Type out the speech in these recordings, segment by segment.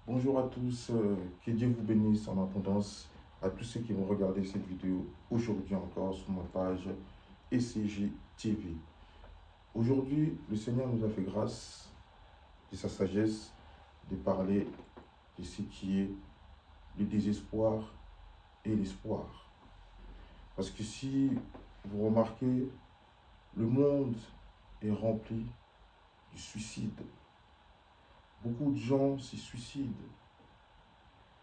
Bonjour à tous, que Dieu vous bénisse en abondance, à tous ceux qui vont regarder cette vidéo aujourd'hui encore sur ma page ECG TV. Aujourd'hui, le Seigneur nous a fait grâce de sa sagesse de parler de ce qui est le désespoir et l'espoir. Parce que si vous remarquez, le monde est rempli du suicide. Beaucoup de gens se suicident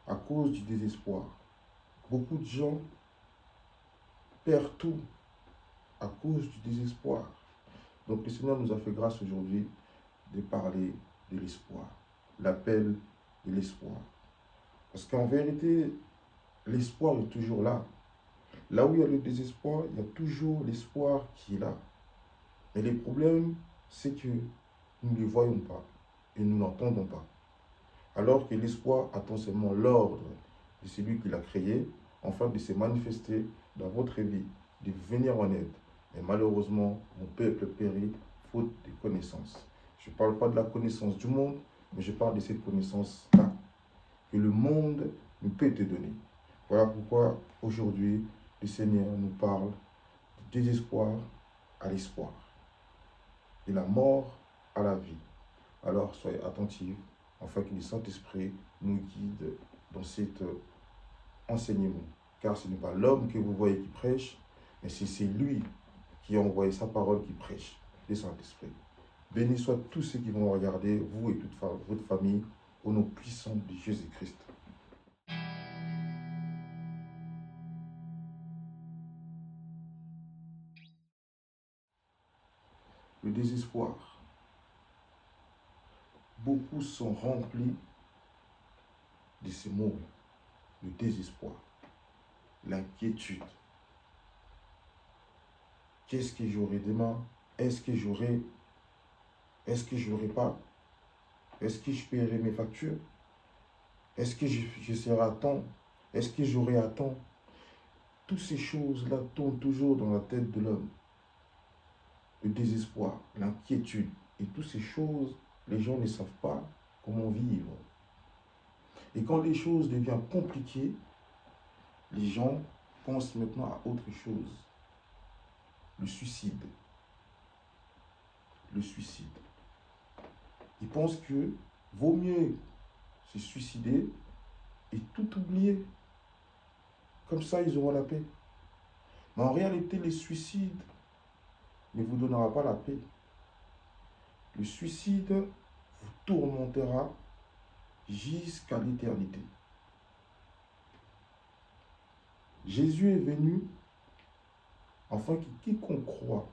à cause du désespoir. Beaucoup de gens perdent tout à cause du désespoir. Donc le Seigneur nous a fait grâce aujourd'hui de parler de l'espoir, l'appel de l'espoir. Parce qu'en vérité, l'espoir est toujours là. Là où il y a le désespoir, il y a toujours l'espoir qui est là. Mais le problème, c'est que nous ne le voyons pas et nous n'entendons pas. Alors que l'espoir attend seulement l'ordre de celui qui l'a créé, afin de se manifester dans votre vie, de venir en aide. Mais malheureusement, mon peuple périt faute de connaissances. Je ne parle pas de la connaissance du monde, mais je parle de cette connaissance-là que le monde ne peut te donner. Voilà pourquoi aujourd'hui, le Seigneur nous parle du désespoir à l'espoir, de la mort à la vie. Alors soyez attentifs, afin que le Saint-Esprit nous guide dans cet enseignement. Car ce n'est pas l'homme que vous voyez qui prêche, mais c'est lui qui a envoyé sa parole qui prêche, le Saint-Esprit. Bénis soient tous ceux qui vont regarder, vous et toute votre famille, au nom puissant de Jésus-Christ. Le désespoir. Beaucoup sont remplis de ces mots. Le désespoir, l'inquiétude. Qu'est-ce que j'aurai demain? Est-ce que j'aurai? Est-ce que j'aurai pas? Est-ce que je paierai mes factures? Est-ce que je serai à temps? Est-ce que j'aurai à temps? Toutes ces choses-là tournent toujours dans la tête de l'homme. Le désespoir, l'inquiétude et toutes ces choses, les gens ne savent pas comment vivre. Et quand les choses deviennent compliquées, les gens pensent maintenant à autre chose. Le suicide. Le suicide. Ils pensent que vaut mieux se suicider et tout oublier. Comme ça, ils auront la paix. Mais en réalité, le suicide ne vous donnera pas la paix. Le suicide vous tourmentera jusqu'à l'éternité. Jésus est venu afin que quiconque croit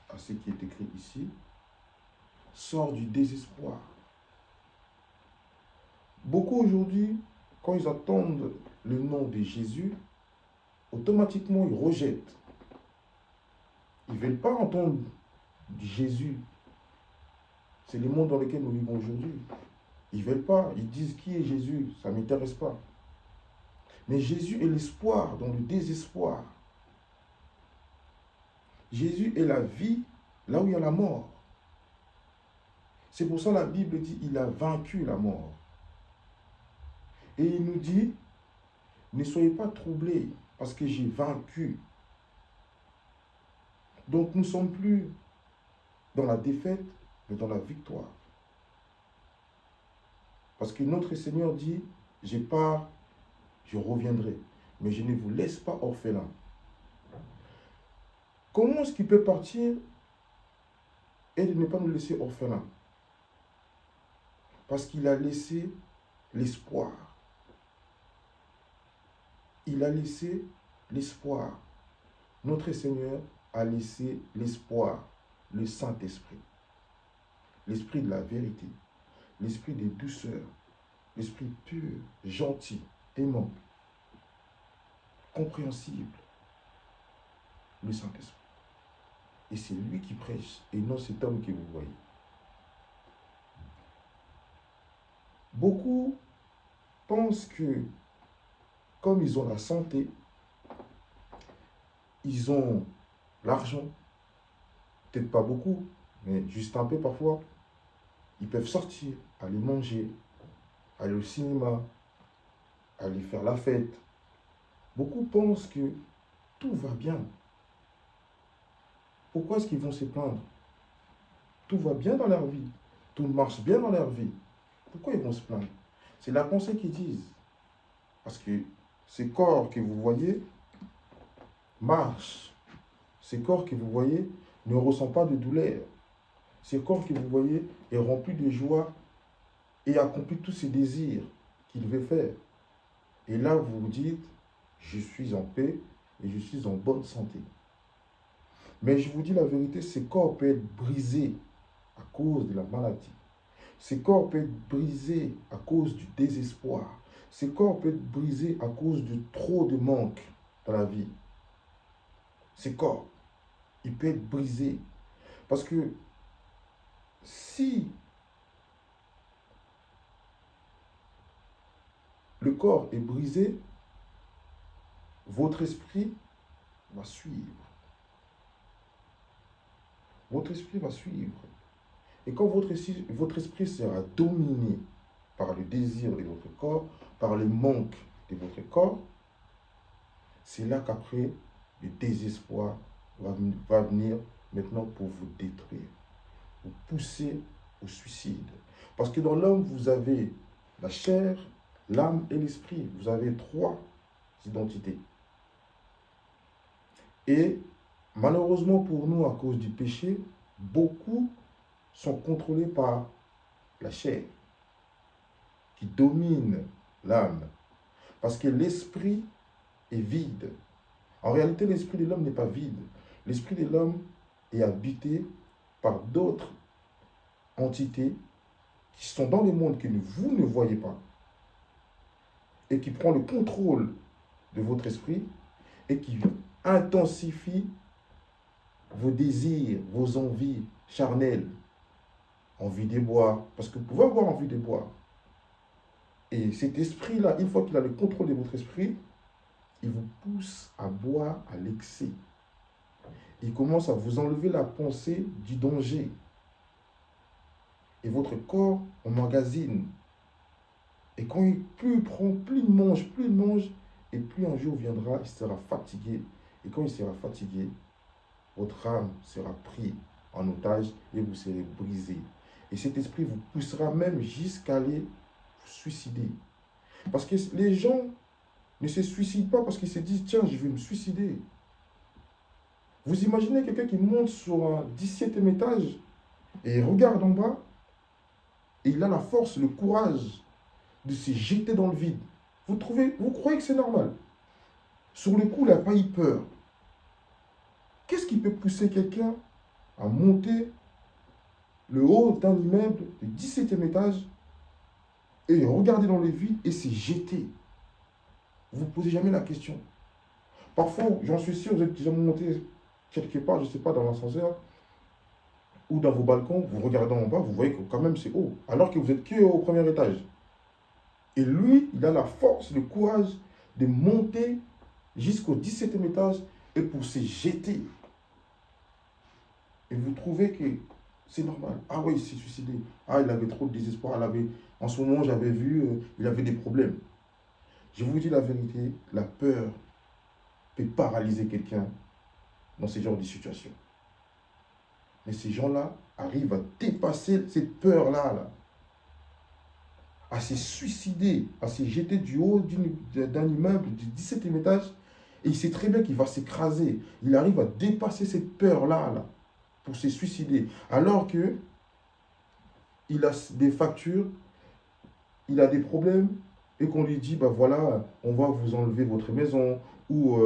à ce qui est écrit ici sort du désespoir. Beaucoup aujourd'hui, quand ils entendent le nom de Jésus, automatiquement ils rejettent. Ils ne veulent pas entendre Jésus. C'est le monde dans lequel nous vivons aujourd'hui. Ils ne veulent pas. Ils disent qui est Jésus? Ça ne m'intéresse pas. Mais Jésus est l'espoir dans le désespoir. Jésus est la vie là où il y a la mort. C'est pour ça que la Bible dit qu'il a vaincu la mort. Et il nous dit, ne soyez pas troublés parce que j'ai vaincu. Donc nous ne sommes plus dans la défaite, mais dans la victoire. Parce que notre Seigneur dit, je pars, je reviendrai, mais je ne vous laisse pas orphelins. Comment est-ce qu'il peut partir et de ne pas nous laisser orphelins? Parce qu'il a laissé l'espoir. Il a laissé l'espoir. Notre Seigneur a laissé l'espoir, le Saint-Esprit, l'Esprit de la vérité, l'Esprit de douceur, l'Esprit pur, gentil, aimant, compréhensible, le Saint-Esprit. Et c'est lui qui prêche et non cet homme que vous voyez. Beaucoup pensent que comme ils ont la santé, ils ont l'argent, peut-être pas beaucoup, mais juste un peu parfois, ils peuvent sortir, aller manger, aller au cinéma, aller faire la fête. Beaucoup pensent que tout va bien. Pourquoi est-ce qu'ils vont se plaindre? Tout va bien dans leur vie. Tout marche bien dans leur vie. Pourquoi ils vont se plaindre? C'est la pensée qu'ils disent. Parce que ces corps que vous voyez marchent. Ces corps que vous voyez ne ressentent pas de douleur. Ces corps que vous voyez est rempli de joie et accomplit tous ses désirs qu'il veut faire. Et là, vous vous dites, je suis en paix et je suis en bonne santé. Mais je vous dis la vérité, ces corps peuvent être brisés à cause de la maladie. Ces corps peuvent être brisés à cause du désespoir. Ces corps peuvent être brisés à cause de trop de manque dans la vie. Ces corps, ils peuvent être brisés. Parce que si le corps est brisé, votre esprit va suivre. Votre esprit va suivre. Et quand votre esprit sera dominé par le désir de votre corps, par le manque de votre corps, c'est là qu'après, le désespoir va venir maintenant pour vous détruire, vous pousser au suicide. Parce que dans l'homme, vous avez la chair, l'âme et l'esprit. Vous avez 3 identités. Et malheureusement pour nous, à cause du péché, beaucoup sont contrôlés par la chair qui domine l'âme. Parce que l'esprit est vide. En réalité, l'esprit de l'homme n'est pas vide. L'esprit de l'homme est habité par d'autres entités qui sont dans le monde que vous ne voyez pas et qui prend le contrôle de votre esprit et qui intensifie vos désirs, vos envies charnelles, envie de boire, parce que vous pouvez avoir envie de boire. Et cet esprit-là, une fois qu'il a le contrôle de votre esprit, il vous pousse à boire à l'excès. Il commence à vous enlever la pensée du danger. Et votre corps emmagasine. Et quand plus il prend, plus il mange, et plus un jour viendra, il sera fatigué. Et quand il sera fatigué, votre âme sera prise en otage et vous serez brisé. Et cet esprit vous poussera même jusqu'à aller vous suicider. Parce que les gens ne se suicident pas parce qu'ils se disent, tiens, je vais me suicider. Vous imaginez quelqu'un qui monte sur un 17e étage et regarde en bas et il a la force, le courage de se jeter dans le vide. Vous croyez que c'est normal? Sur le coup, il n'a pas eu peur. Qu'est-ce qui peut pousser quelqu'un à monter le haut d'un immeuble de 17e étage et regarder dans le vide et se jeter? Vous ne vous posez jamais la question. Parfois, j'en suis sûr, vous êtes déjà monté quelque part, je ne sais pas, dans l'ascenseur ou dans vos balcons, vous regardez en bas, vous voyez que quand même c'est haut, alors que vous êtes que au premier étage. Et lui, il a la force, le courage de monter jusqu'au 17e étage et pour se jeter. Et vous trouvez que c'est normal. Ah oui, il s'est suicidé. Ah, il avait trop de désespoir. En ce moment, j'avais vu, il avait des problèmes. Je vous dis la vérité, la peur peut paralyser quelqu'un dans ce genre de situation. Mais ces gens-là arrivent à dépasser cette peur-là, à se suicider, à se jeter du haut d'un immeuble du 17e étage, et il sait très bien qu'il va s'écraser. Il arrive à dépasser cette peur-là, pour se suicider. Alors que il a des factures, il a des problèmes, et qu'on lui dit, bah voilà, on va vous enlever votre maison, ou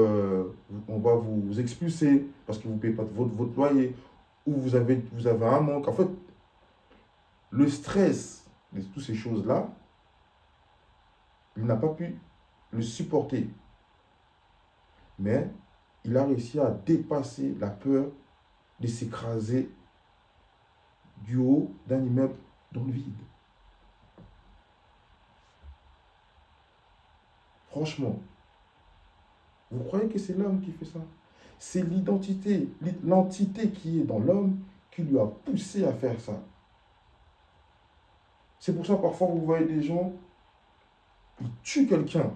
on va vous expulser parce que vous ne payez pas votre loyer, ou vous avez un manque. En fait, le stress de toutes ces choses-là, il n'a pas pu le supporter. Mais il a réussi à dépasser la peur de s'écraser du haut d'un immeuble dans le vide. Franchement, vous croyez que c'est l'homme qui fait ça? C'est l'identité, l'entité qui est dans l'homme qui lui a poussé à faire ça. C'est pour ça parfois vous voyez des gens, il tue quelqu'un,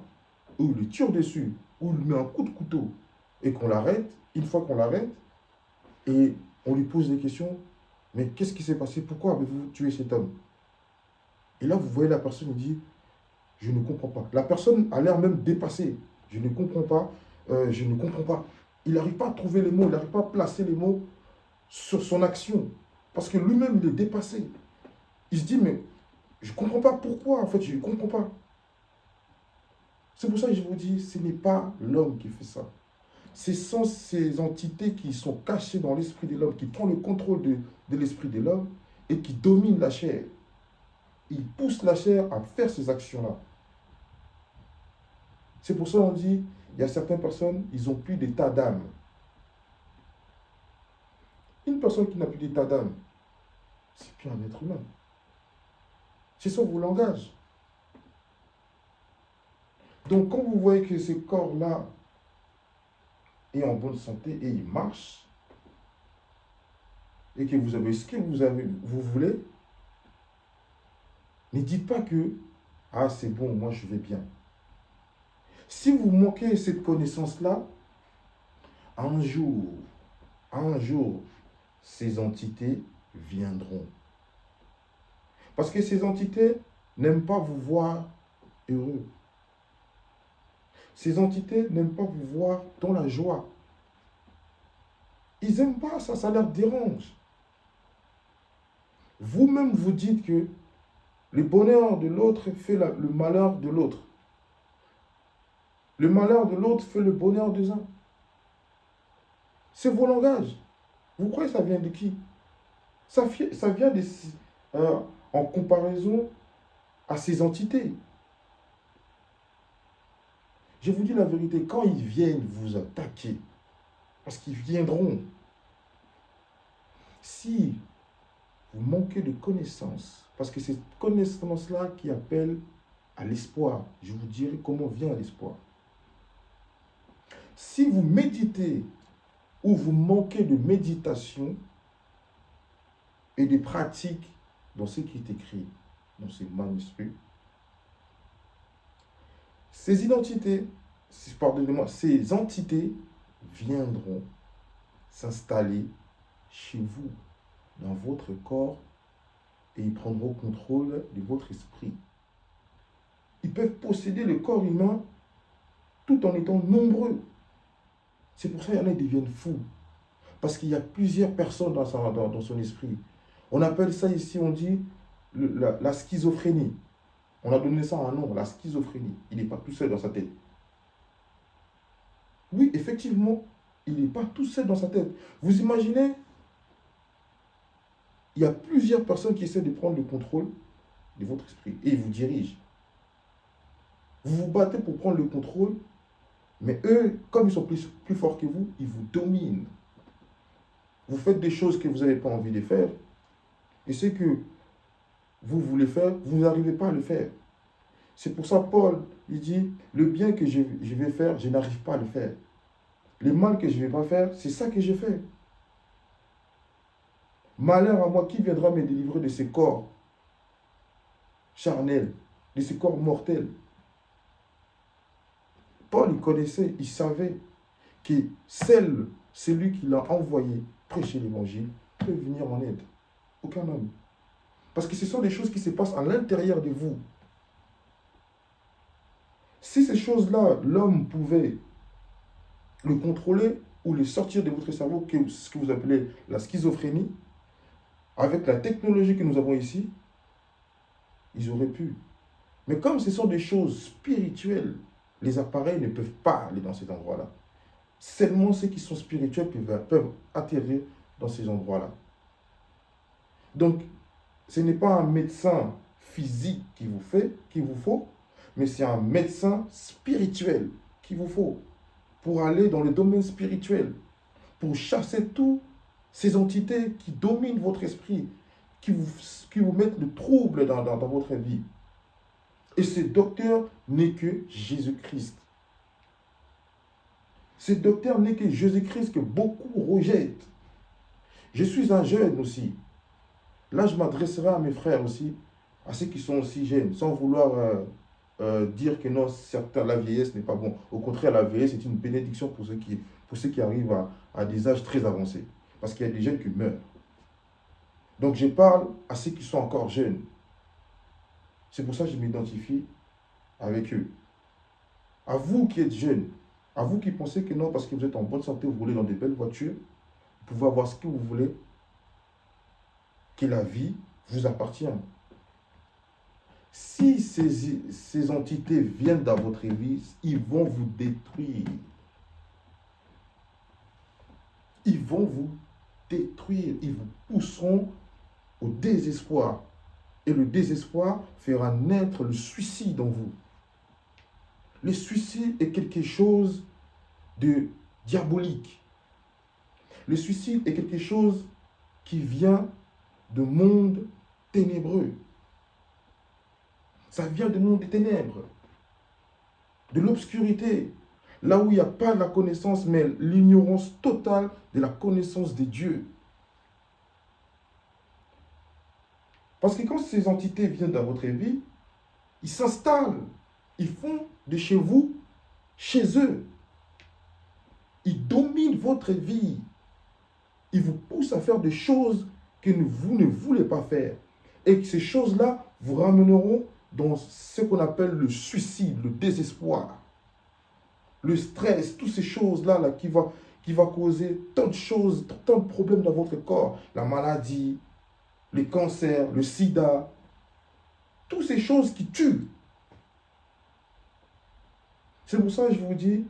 ou il le tire dessus, ou il lui met un coup de couteau, et qu'on l'arrête, une fois qu'on l'arrête, et on lui pose des questions, mais qu'est-ce qui s'est passé? Pourquoi avez-vous tué cet homme? Et là, vous voyez la personne, il dit, je ne comprends pas. La personne a l'air même dépassée. Je ne comprends pas, je ne comprends pas. Il n'arrive pas à trouver les mots, il n'arrive pas à placer les mots sur son action. Parce que lui-même, il est dépassé. Il se dit, mais je ne comprends pas pourquoi, en fait, je ne comprends pas. C'est pour ça que je vous dis, ce n'est pas l'homme qui fait ça. Ce sont ces entités qui sont cachées dans l'esprit de l'homme, qui prennent le contrôle de l'esprit de l'homme et qui dominent la chair. Ils poussent la chair à faire ces actions-là. C'est pour ça qu'on dit, il y a certaines personnes, ils n'ont plus d'état d'âme. Une personne qui n'a plus d'état d'âme, c'est plus un être humain. C'est ça vos langages. Donc quand vous voyez que ce corps-là est en bonne santé et il marche, et que vous avez ce que vous voulez, ne dites pas que « Ah, c'est bon, moi je vais bien ». Si vous manquez cette connaissance-là, un jour, ces entités viendront. Parce que ces entités n'aiment pas vous voir heureux. Ces entités n'aiment pas vous voir dans la joie. Ils n'aiment pas ça, ça leur dérange. Vous-même vous dites que le bonheur de l'autre fait le malheur de l'autre. Le malheur de l'autre fait le bonheur des uns. C'est vos langages. Vous croyez que ça vient de qui? Ça vient en comparaison à ces entités. Je vous dis la vérité, quand ils viennent vous attaquer, parce qu'ils viendront, si vous manquez de connaissances, parce que c'est cette connaissance-là qui appelle à l'espoir, je vous dirai comment vient l'espoir. Si vous méditez ou vous manquez de méditation et de pratique dans ce qui est écrit dans ces manuscrits, ces identités, pardonnez-moi, ces entités viendront s'installer chez vous, dans votre corps, et ils prendront contrôle de votre esprit. Ils peuvent posséder le corps humain tout en étant nombreux. C'est pour ça qu'il y en a qui deviennent fous. Parce qu'il y a plusieurs personnes dans son esprit. On appelle ça ici, on dit, la schizophrénie. On a donné ça un nom, la schizophrénie. Il n'est pas tout seul dans sa tête. Oui, effectivement, il n'est pas tout seul dans sa tête. Vous imaginez, il y a plusieurs personnes qui essaient de prendre le contrôle de votre esprit et ils vous dirigent. Vous vous battez pour prendre le contrôle, mais eux, comme ils sont plus forts que vous, ils vous dominent. Vous faites des choses que vous n'avez pas envie de faire, et ce que vous voulez faire, vous n'arrivez pas à le faire. C'est pour ça Paul, il dit, le bien que je vais faire, je n'arrive pas à le faire. Le mal que je ne vais pas faire, c'est ça que je fais. Malheur à moi, qui viendra me délivrer de ces corps charnels, de ces corps mortels? Paul, il connaissait, il savait que celui qui l'a envoyé prêcher l'évangile peut venir en aide. Aucun homme. Parce que ce sont des choses qui se passent à l'intérieur de vous. Si ces choses-là, l'homme pouvait le contrôler ou le sortir de votre cerveau, ce que vous appelez la schizophrénie, avec la technologie que nous avons ici, ils auraient pu. Mais comme ce sont des choses spirituelles, les appareils ne peuvent pas aller dans cet endroit-là. Seulement ceux qui sont spirituels peuvent atterrir dans ces endroits-là. Donc, ce n'est pas un médecin physique qu'il vous faut, mais c'est un médecin spirituel qu'il vous faut pour aller dans le domaine spirituel, pour chasser toutes ces entités qui dominent votre esprit, qui vous mettent le trouble dans votre vie. Et ce docteur n'est que Jésus-Christ. Ce docteur n'est que Jésus-Christ que beaucoup rejettent. Je suis un jeune aussi. Là, je m'adresserai à mes frères aussi, à ceux qui sont aussi jeunes, sans vouloir dire que non, certains, la vieillesse n'est pas bon. Au contraire, la vieillesse est une bénédiction pour ceux qui arrivent à des âges très avancés. Parce qu'il y a des jeunes qui meurent. Donc je parle à ceux qui sont encore jeunes. C'est pour ça que je m'identifie avec eux. À vous qui êtes jeunes, à vous qui pensez que non, parce que vous êtes en bonne santé, vous roulez dans des belles voitures, vous pouvez avoir ce que vous voulez, que la vie vous appartient. Si ces entités viennent dans votre vie, ils vont vous détruire. Ils vont vous détruire. Ils vous pousseront au désespoir. Et le désespoir fera naître le suicide en vous. Le suicide est quelque chose de diabolique. Le suicide est quelque chose qui vient de monde ténébreux. Ça vient du monde des ténèbres, de l'obscurité, là où il n'y a pas de la connaissance, mais l'ignorance totale de la connaissance de Dieu. Parce que quand ces entités viennent dans votre vie, ils s'installent, ils font de chez vous, chez eux. Ils dominent votre vie. Ils vous poussent à faire des choses que vous ne voulez pas faire. Et que ces choses-là vous ramèneront dans ce qu'on appelle le suicide, le désespoir, le stress, toutes ces choses-là qui va causer tant de choses, tant de problèmes dans votre corps, la maladie, les cancers, le sida, toutes ces choses qui tuent. C'est pour ça que je vous dis,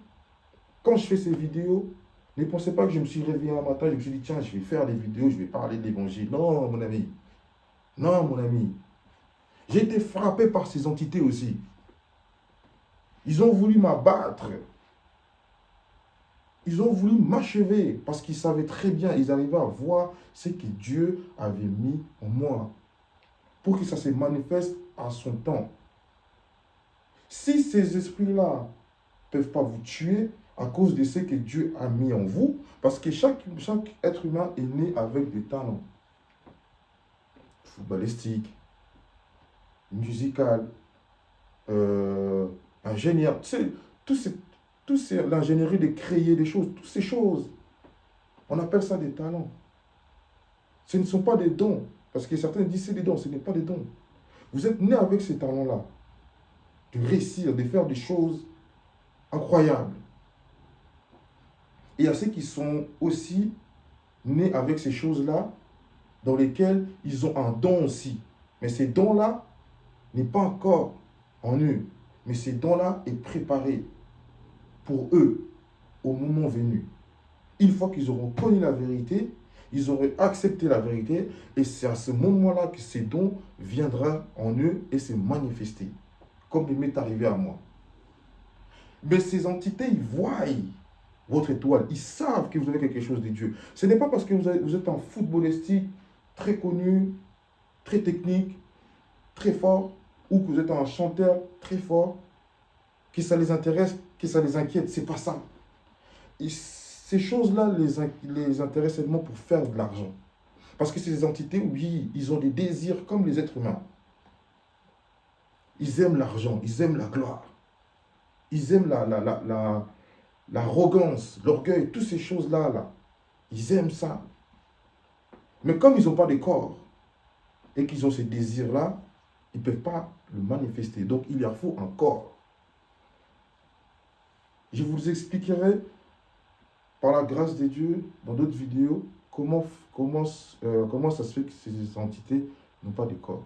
quand je fais ces vidéos, ne pensez pas que je me suis réveillé un matin, je me suis dit, tiens, je vais faire des vidéos, je vais parler de l'évangile. Non, mon ami. Non, mon ami. J'ai été frappé par ces entités aussi. Ils ont voulu m'abattre. Ils ont voulu m'achever parce qu'ils savaient très bien, ils arrivaient à voir ce que Dieu avait mis en moi pour que ça se manifeste à son temps. Si ces esprits-là ne peuvent pas vous tuer à cause de ce que Dieu a mis en vous, parce que chaque être humain est né avec des talents. Footballistique, musical, ingénieur, l'ingénierie de créer des choses, toutes ces choses, on appelle ça des talents. Ce ne sont pas des dons, parce que certains disent c'est des dons, ce n'est pas des dons. Vous êtes né avec ces talents-là, de réussir, de faire des choses incroyables. Et il y a ceux qui sont aussi nés avec ces choses-là, dans lesquelles ils ont un don aussi. Mais ces dons-là n'est pas encore en eux. Mais ces dons-là est préparé pour eux au moment venu. Une fois qu'ils auront connu la vérité, ils auront accepté la vérité, et c'est à ce moment-là que ces dons viendront en eux et se manifester, comme il m'est arrivé à moi. Mais ces entités, ils voient votre étoile, ils savent que vous avez quelque chose de Dieu. Ce n'est pas parce que vous êtes un footballistique très connu, très technique, très fort, ou que vous êtes un chanteur très fort, que ça les intéresse, que ça les inquiète. C'est pas ça. Et ces choses-là les intéressent seulement pour faire de l'argent. Parce que ces entités, oui, ils ont des désirs comme les êtres humains. Ils aiment l'argent, ils aiment la gloire. Ils aiment l'arrogance, l'orgueil, toutes ces choses-là. Ils aiment ça. Mais comme ils n'ont pas de corps et qu'ils ont ces désirs-là, ils ne peuvent pas le manifester. Donc, il leur faut un corps. Je vous expliquerai, par la grâce de Dieu, dans d'autres vidéos, comment ça se fait que ces entités n'ont pas de corps.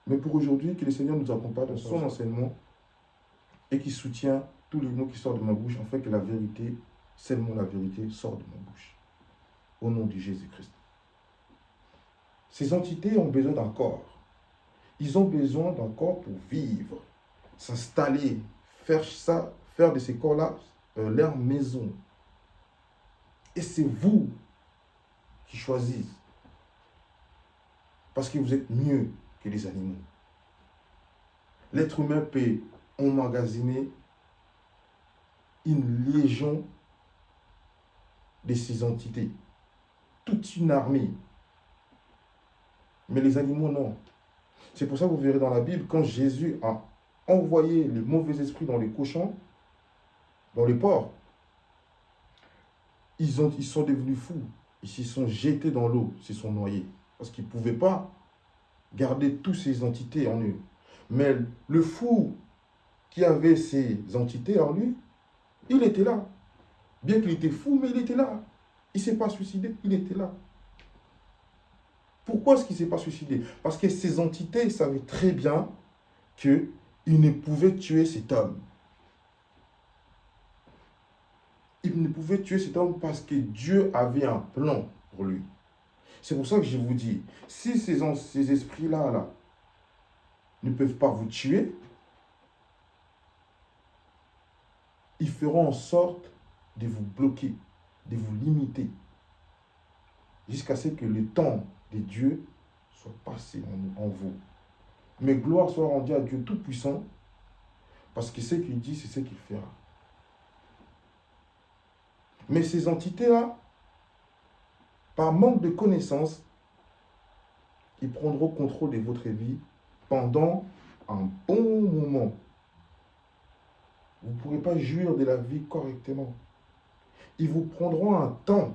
Mais pour aujourd'hui, que le Seigneur nous accompagne dans son enseignement et qui soutient tous les mots qui sortent de ma bouche, afin que la vérité, seulement la vérité, sorte de ma bouche. Au nom de Jésus-Christ. Ces entités ont besoin d'un corps. Ils ont besoin d'un corps pour vivre, s'installer, faire de ces corps-là leur maison. Et c'est vous qui choisissez. Parce que vous êtes mieux que les animaux. L'être humain peut emmagasiner une légion de ces entités. Toute une armée. Mais les animaux, non. C'est pour ça que vous verrez dans la Bible, quand Jésus a envoyé les mauvais esprits dans les cochons, dans les porcs, ils sont devenus fous. Ils se sont jetés dans l'eau, ils se sont noyés. Parce qu'ils ne pouvaient pas garder toutes ces entités en eux. Mais le fou qui avait ces entités en lui, il était là. Bien qu'il était fou, mais il était là. Il ne s'est pas suicidé, il était là. Pourquoi est-ce qu'il ne s'est pas suicidé? Parce que ces entités savaient très bien qu'il ne pouvait tuer cet homme. Il ne pouvait tuer cet homme parce que Dieu avait un plan pour lui. C'est pour ça que je vous dis, si ces esprits-là ne peuvent pas vous tuer, ils feront en sorte de vous bloquer, de vous limiter, jusqu'à ce que le temps de Dieu soit passé en vous. Mais gloire soit rendue à Dieu Tout-Puissant, parce que ce qu'il dit, c'est ce qu'il fera. Mais ces entités-là, par manque de connaissances, ils prendront contrôle de votre vie pendant un bon moment. Vous ne pourrez pas jouir de la vie correctement. Ils vous prendront un temps.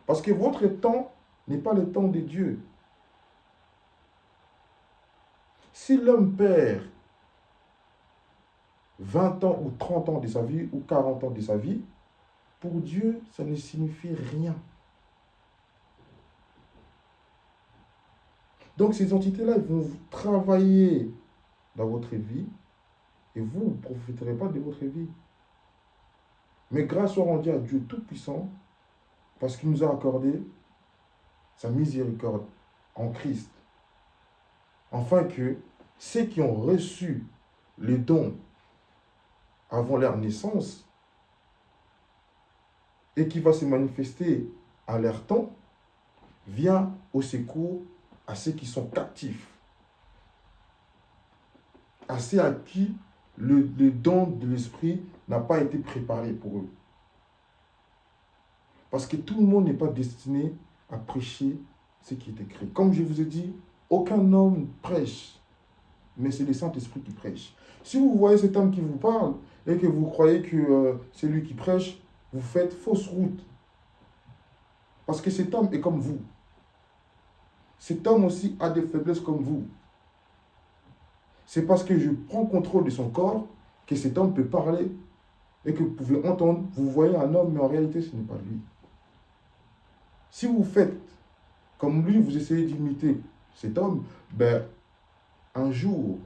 Parce que votre temps n'est pas le temps de Dieu. Si l'homme perd 20 ans ou 30 ans de sa vie ou 40 ans de sa vie, pour Dieu, ça ne signifie rien. Donc ces entités-là, ils vont travailler dans votre vie et vous ne profiterez pas de votre vie. Mais grâce soit rendue à Dieu Tout-Puissant, parce qu'il nous a accordé sa miséricorde en Christ, afin que ceux qui ont reçu les dons avant leur naissance et qui va se manifester à leur temps, viennent au secours à ceux qui sont captifs, à ceux à qui le don de l'esprit n'a pas été préparé pour eux. Parce que tout le monde n'est pas destiné à prêcher ce qui est écrit. Comme je vous ai dit, aucun homme prêche, mais c'est le Saint-Esprit qui prêche. Si vous voyez cet homme qui vous parle et que vous croyez que c'est lui qui prêche, vous faites fausse route. Parce que cet homme est comme vous. Cet homme aussi a des faiblesses comme vous. C'est parce que je prends contrôle de son corps que cet homme peut parler et que vous pouvez entendre. Vous voyez un homme, mais en réalité, ce n'est pas lui. Si vous faites comme lui, vous essayez d'imiter cet homme, ben, un jour,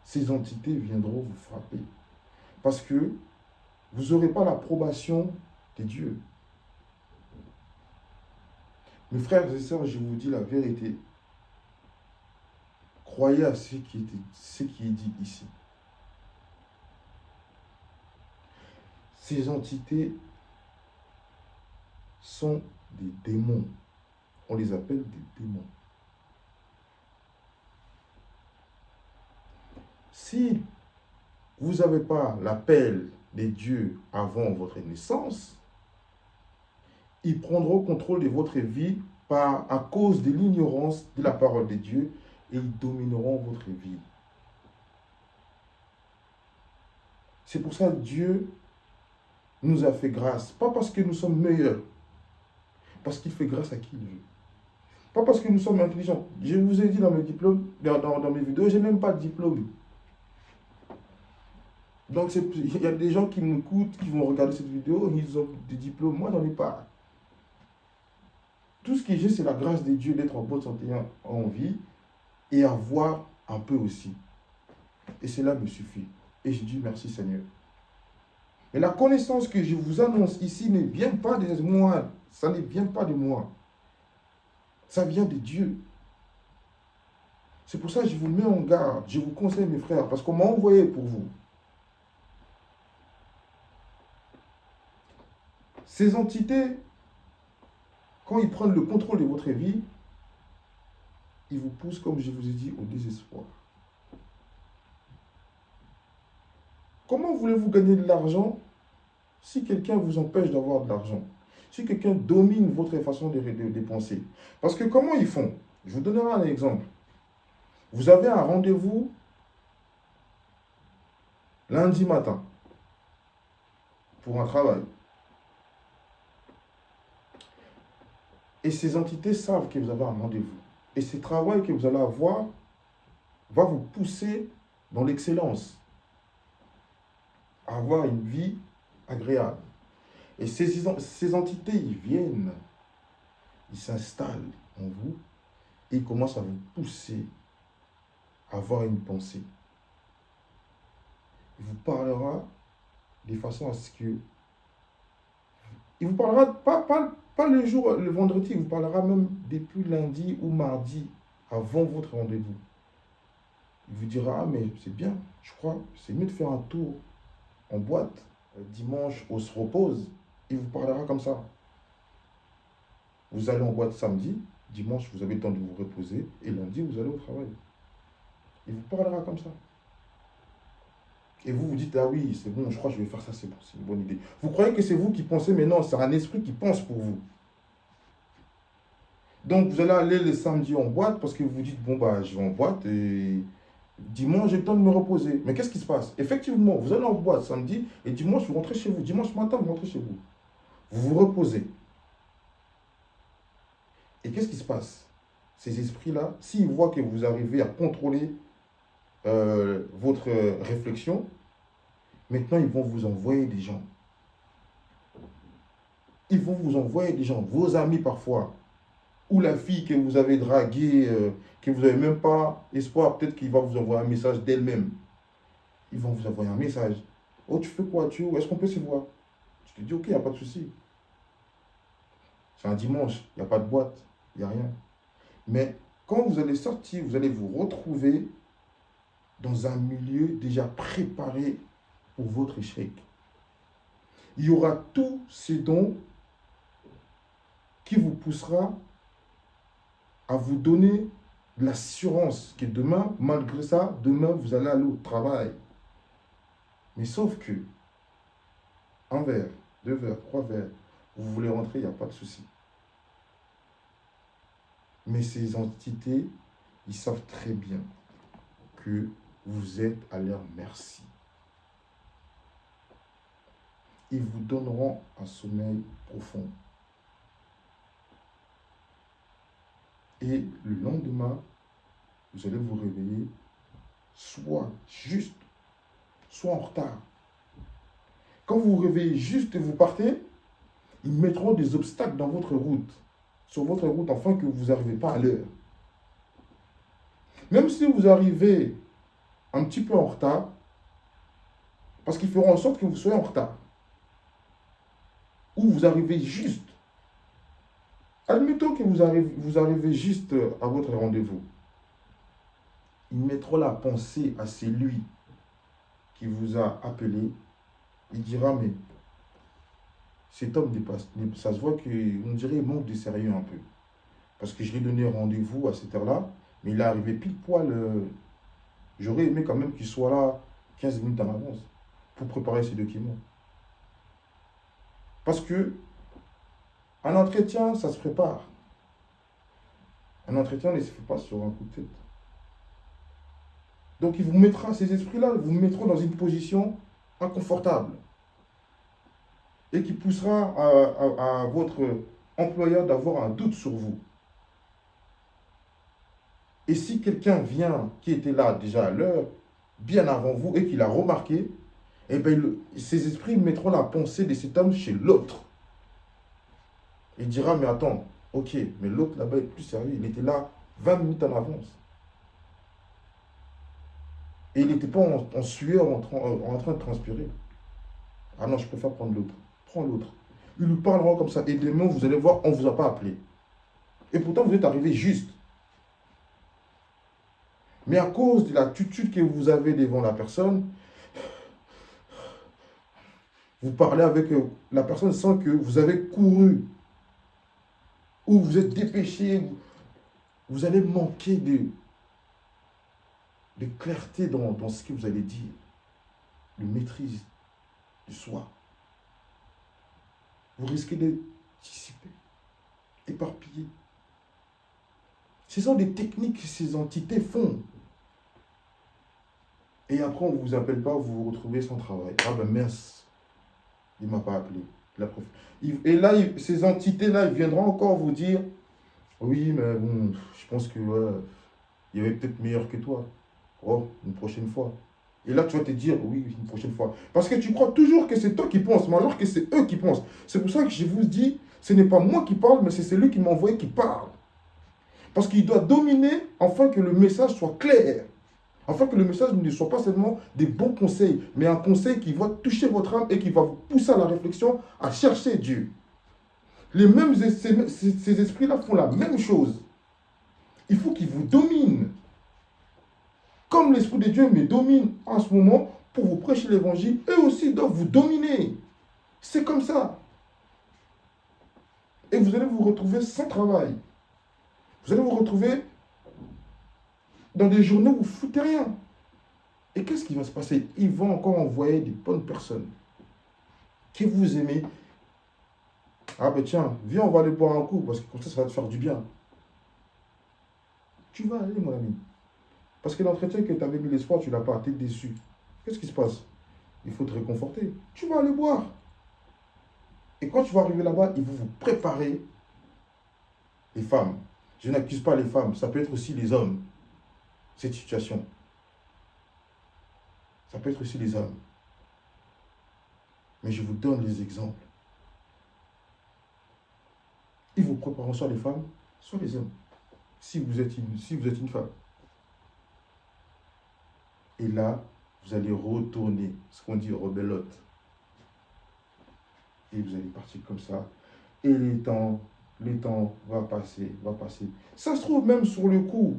ces entités viendront vous frapper. Parce que vous n'aurez pas l'approbation de Dieu. Mes frères et sœurs, je vous dis la vérité. Croyez à ce qui est dit ici. Ces entités sont des démons. On les appelle des démons. Si vous n'avez pas l'appel des dieux avant votre naissance, ils prendront contrôle de votre vie à cause de l'ignorance de la parole de Dieu et ils domineront votre vie. C'est pour ça que Dieu nous a fait grâce. Pas parce que nous sommes meilleurs, parce qu'il fait grâce à qui il veut. Pas parce que nous sommes intelligents. Je vous ai dit dans mes diplômes, dans mes vidéos, je n'ai même pas de diplôme. Donc il y a des gens qui m'écoutent, qui vont regarder cette vidéo, ils ont des diplômes, moi j'en ai pas. Tout ce que j'ai, c'est la grâce de Dieu d'être en bonne santé, en vie, et avoir un peu aussi. Et cela me suffit. Et je dis merci Seigneur. Mais la connaissance que je vous annonce ici ne vient pas de moi. Ça ne vient pas de moi. Ça vient de Dieu. C'est pour ça que je vous mets en garde. Je vous conseille mes frères, parce qu'on m'a envoyé pour vous. Ces entités, quand ils prennent le contrôle de votre vie, ils vous poussent, comme je vous ai dit, au désespoir. Comment voulez-vous gagner de l'argent si quelqu'un vous empêche d'avoir de l'argent? si quelqu'un domine votre façon de penser. Parce que comment ils font? Je vous donnerai un exemple. Vous avez un rendez-vous lundi matin pour un travail. Et ces entités savent que vous avez un rendez-vous. Et ce travail que vous allez avoir va vous pousser dans l'excellence, à avoir une vie agréable. Et ces entités, ils viennent, ils s'installent en vous et ils commencent à vous pousser à avoir une pensée. Il vous parlera de façon à ce que... Il vous parlera pas le jour, le vendredi, il vous parlera même depuis lundi ou mardi, avant votre rendez-vous. Il vous dira, ah mais c'est bien, je crois, c'est mieux de faire un tour en boîte. Dimanche, on se repose. Il vous parlera comme ça. Vous allez en boîte samedi, dimanche, vous avez le temps de vous reposer, et lundi, vous allez au travail. Il vous parlera comme ça. Et vous vous dites, ah oui, c'est bon, je crois que je vais faire ça, c'est bon, c'est une bonne idée. Vous croyez que c'est vous qui pensez, mais non, c'est un esprit qui pense pour vous. Donc, vous allez aller le samedi en boîte parce que vous vous dites, bon, bah, je vais en boîte et dimanche, j'ai le temps de me reposer. Mais qu'est-ce qui se passe? Effectivement, vous allez en boîte samedi et dimanche, vous rentrez chez vous. Dimanche matin, vous rentrez chez vous. Vous vous reposez. Et qu'est-ce qui se passe? Ces esprits-là, s'ils voient que vous arrivez à contrôler votre réflexion, maintenant, ils vont vous envoyer des gens. Ils vont vous envoyer des gens, vos amis parfois, ou la fille que vous avez draguée, que vous n'avez même pas espoir, peut-être qu'il va vous envoyer un message d'elle-même. Ils vont vous envoyer un message. Oh, tu fais quoi? Est-ce qu'on peut se voir? Je te dis, ok, il n'y a pas de souci. C'est un dimanche, il n'y a pas de boîte, il n'y a rien. Mais quand vous allez sortir, vous allez vous retrouver dans un milieu déjà préparé pour votre échec. Il y aura tout ce dont qui vous poussera à vous donner l'assurance que demain, malgré ça, demain, vous allez aller au travail. Mais sauf que, un verre, 2 verres, 3 verres, vous voulez rentrer, il n'y a pas de souci. Mais ces entités, ils savent très bien que vous êtes à leur merci. Ils vous donneront un sommeil profond. Et le lendemain, vous allez vous réveiller soit juste, soit en retard. Quand vous vous réveillez juste et vous partez, ils mettront des obstacles dans votre route, sur votre route, afin que vous n'arrivez pas à l'heure. Même si vous arrivez un petit peu en retard, parce qu'ils feront en sorte que vous soyez en retard, ou vous arrivez juste. Admettons que vous arrivez juste à votre rendez-vous. Ils mettront la pensée à celui qui vous a appelé. Il dira, mais cet homme dépasse. Ça se voit qu'on dirait qu'il manque de sérieux un peu. Parce que je lui ai donné rendez-vous à cette heure-là, mais il est arrivé pile poil. J'aurais aimé quand même qu'il soit là 15 minutes en avance pour préparer ses documents. Parce que un entretien, ça se prépare. Un entretien ne se fait pas sur un coup de tête. Donc, il vous mettra, ces esprits-là, vous mettront dans une position inconfortable et qui poussera à votre employeur d'avoir un doute sur vous. Et si quelqu'un vient, qui était là déjà à l'heure, bien avant vous, et qu'il a remarqué, eh bien, ces esprits mettront la pensée de cet homme chez l'autre. Il dira, mais attends, ok, mais l'autre là-bas est plus sérieux, il était là 20 minutes en avance. Et il n'était pas en sueur, en train de transpirer. Ah non, je préfère prendre l'autre. Prends l'autre. Ils lui parleront comme ça. Et demain, vous allez voir, on ne vous a pas appelé. Et pourtant, vous êtes arrivé juste. Mais à cause de l'attitude que vous avez devant la personne, vous parlez avec la personne sans que vous avez couru. Ou vous êtes dépêché. Vous allez manquer de clarté dans ce que vous allez dire. De maîtrise de soi. Vous risquez d'être dispersés, éparpillés. Ce sont des techniques que ces entités font. Et après, on ne vous appelle pas, vous vous retrouvez sans travail. Ah ben mince, il ne m'a pas appelé. Et là, ces entités-là, ils viendront encore vous dire, oui, mais bon, je pense que il y avait peut-être meilleur que toi. Oh, une prochaine fois. Et là, tu vas te dire, oui, une prochaine fois. Parce que tu crois toujours que c'est toi qui penses, mais alors que c'est eux qui pensent. C'est pour ça que je vous dis, ce n'est pas moi qui parle, mais c'est celui qui m'a envoyé qui parle. Parce qu'il doit dominer afin que le message soit clair. Afin que le message ne soit pas seulement des bons conseils, mais un conseil qui va toucher votre âme et qui va vous pousser à la réflexion, à chercher Dieu. Ces esprits-là font la même chose. Il faut qu'ils vous dominent. Comme l'Esprit de Dieu me domine en ce moment pour vous prêcher l'évangile, eux aussi doivent vous dominer. C'est comme ça. Et vous allez vous retrouver sans travail. Vous allez vous retrouver dans des journées où vous ne foutez rien. Et qu'est-ce qui va se passer? Ils vont encore envoyer des bonnes personnes qui vous aimez. Ah ben tiens, viens, on va aller boire un coup, parce que comme ça va te faire du bien. Tu vas aller, mon ami. Parce que l'entretien que tu avais mis l'espoir, tu ne l'as pas, tu es déçu. Qu'est-ce qui se passe? Il faut te réconforter. Tu vas aller boire. Et quand tu vas arriver là-bas, ils vont vous préparer. Les femmes. Je n'accuse pas les femmes, ça peut être aussi les hommes. Cette situation. Ça peut être aussi les hommes. Mais je vous donne les exemples. Ils vous prépareront soit les femmes, soit les hommes. Si vous êtes une femme. Et là, vous allez retourner, ce qu'on dit rebellote. Et vous allez partir comme ça. Et le temps va passer. Ça se trouve même sur le coup.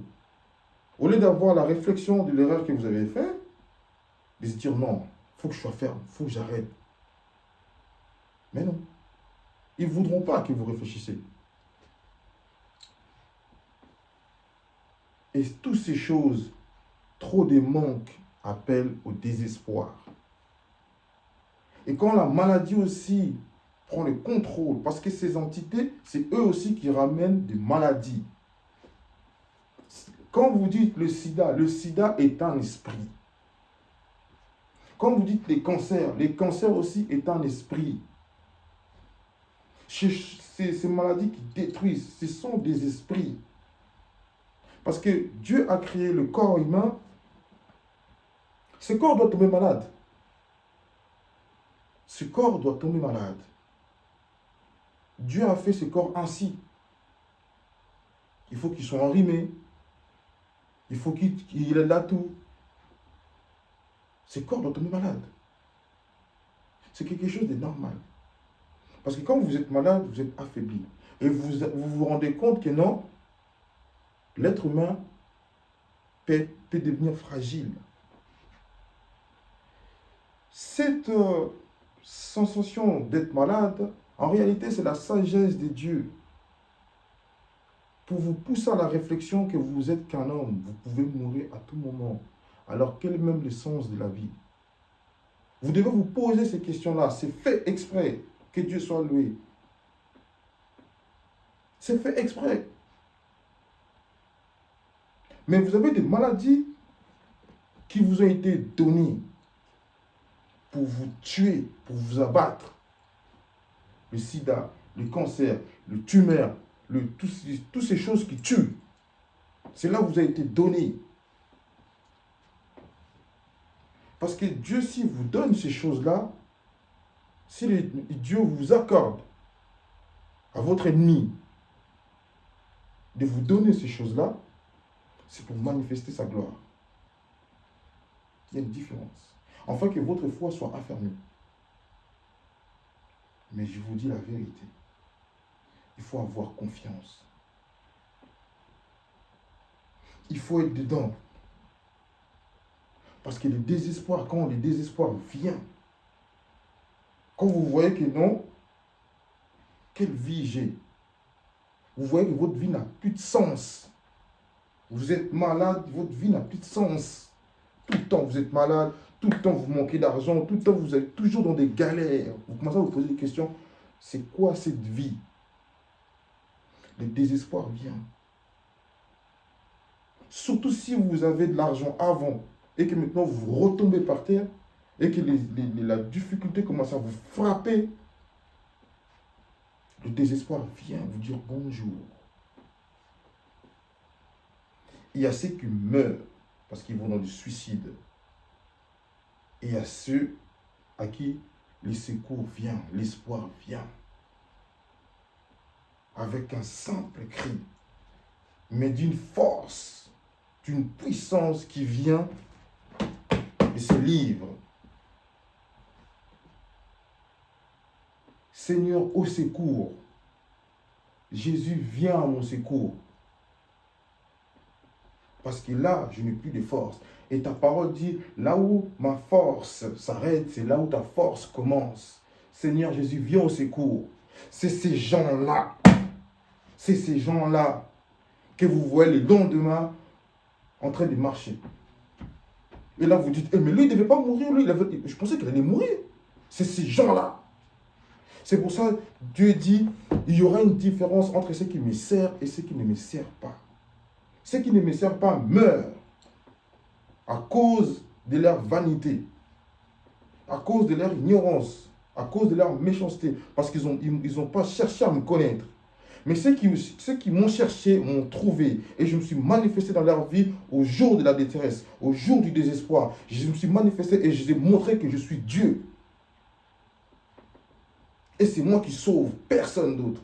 Au lieu d'avoir la réflexion de l'erreur que vous avez faite, de se dire non, il faut que je sois ferme, il faut que j'arrête. Mais non. Ils ne voudront pas que vous réfléchissiez. Et toutes ces choses, trop de manques appellent au désespoir. Et quand la maladie aussi prend le contrôle, parce que ces entités, c'est eux aussi qui ramènent des maladies. Quand vous dites le sida est un esprit. Quand vous dites les cancers aussi est un esprit. Ces maladies qui détruisent, ce sont des esprits. Parce que Dieu a créé le corps humain, ce corps doit tomber malade. Ce corps doit tomber malade. Dieu a fait ce corps ainsi. Il faut qu'il soit enrhumé. Il faut qu'il ait l'atout. Ce corps doit tomber malade. C'est quelque chose de normal. Parce que quand vous êtes malade, vous êtes affaibli. Et vous rendez compte que non, l'être humain peut devenir fragile. Cette sensation d'être malade, en réalité, c'est la sagesse de Dieu. Pour vous pousser à la réflexion que vous êtes qu'un homme, vous pouvez mourir à tout moment. Alors, quel est même le sens de la vie? Vous devez vous poser ces questions-là. C'est fait exprès. Que Dieu soit loué. C'est fait exprès. Mais vous avez des maladies qui vous ont été données pour vous tuer, pour vous abattre. Le sida, le cancer, le tumeur, toutes ces choses qui tuent. C'est là où vous avez été donné. Parce que Dieu, s'il vous donne ces choses-là, si Dieu vous accorde à votre ennemi de vous donner ces choses-là, c'est pour manifester sa gloire. Il y a une différence. Afin que votre foi soit affermie. Mais je vous dis la vérité. Il faut avoir confiance. Il faut être dedans. Parce que le désespoir, quand le désespoir vient, quand vous voyez que non, quelle vie j'ai? Vous voyez que votre vie n'a plus de sens. Vous êtes malade, votre vie n'a plus de sens. Tout le temps vous êtes malade, tout le temps vous manquez d'argent, tout le temps vous êtes toujours dans des galères. Vous commencez à vous poser des questions. C'est quoi cette vie? le désespoir vient. Surtout si vous avez de l'argent avant et que maintenant vous retombez par terre et que la difficulté commence à vous frapper, le désespoir vient vous dire bonjour. Il y a ceux qui meurent parce qu'ils vont dans le suicide. Et il y a ceux à qui le secours vient, l'espoir vient. Avec un simple cri, mais d'une force, d'une puissance qui vient et se livre. Seigneur, au secours. Jésus vient à mon secours. Parce que là, je n'ai plus de force. Et ta parole dit, là où ma force s'arrête, c'est là où ta force commence. Seigneur Jésus, viens au secours. C'est ces gens-là. C'est ces gens-là que vous voyez le lendemain en train de marcher. Et là, vous dites, mais lui, il ne devait pas mourir. Lui, je pensais qu'il allait mourir. C'est ces gens-là. C'est pour ça que Dieu dit, il y aura une différence entre ceux qui me servent et ceux qui ne me servent pas. Ceux qui ne me servent pas meurent à cause de leur vanité, à cause de leur ignorance, à cause de leur méchanceté, parce qu'ils n'ont pas cherché à me connaître. Mais ceux qui m'ont cherché m'ont trouvé, et je me suis manifesté dans leur vie au jour de la détresse, au jour du désespoir. Je me suis manifesté et je les ai montré que je suis Dieu. Et c'est moi qui sauve, personne d'autre.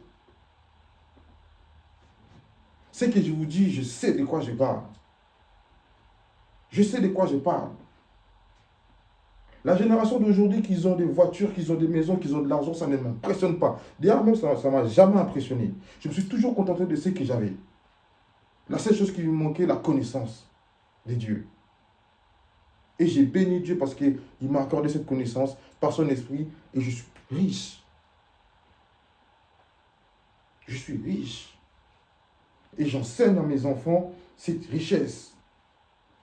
C'est que je vous dis, je sais de quoi je parle. Je sais de quoi je parle. La génération d'aujourd'hui, qu'ils ont des voitures, qu'ils ont des maisons, qu'ils ont de l'argent, ça ne m'impressionne pas. D'ailleurs, même ça ne m'a jamais impressionné. Je me suis toujours contenté de ce que j'avais. La seule chose qui me manquait, la connaissance de Dieu. Et j'ai béni Dieu parce qu'il m'a accordé cette connaissance par son esprit et je suis riche. Je suis riche. Et j'enseigne à mes enfants cette richesse.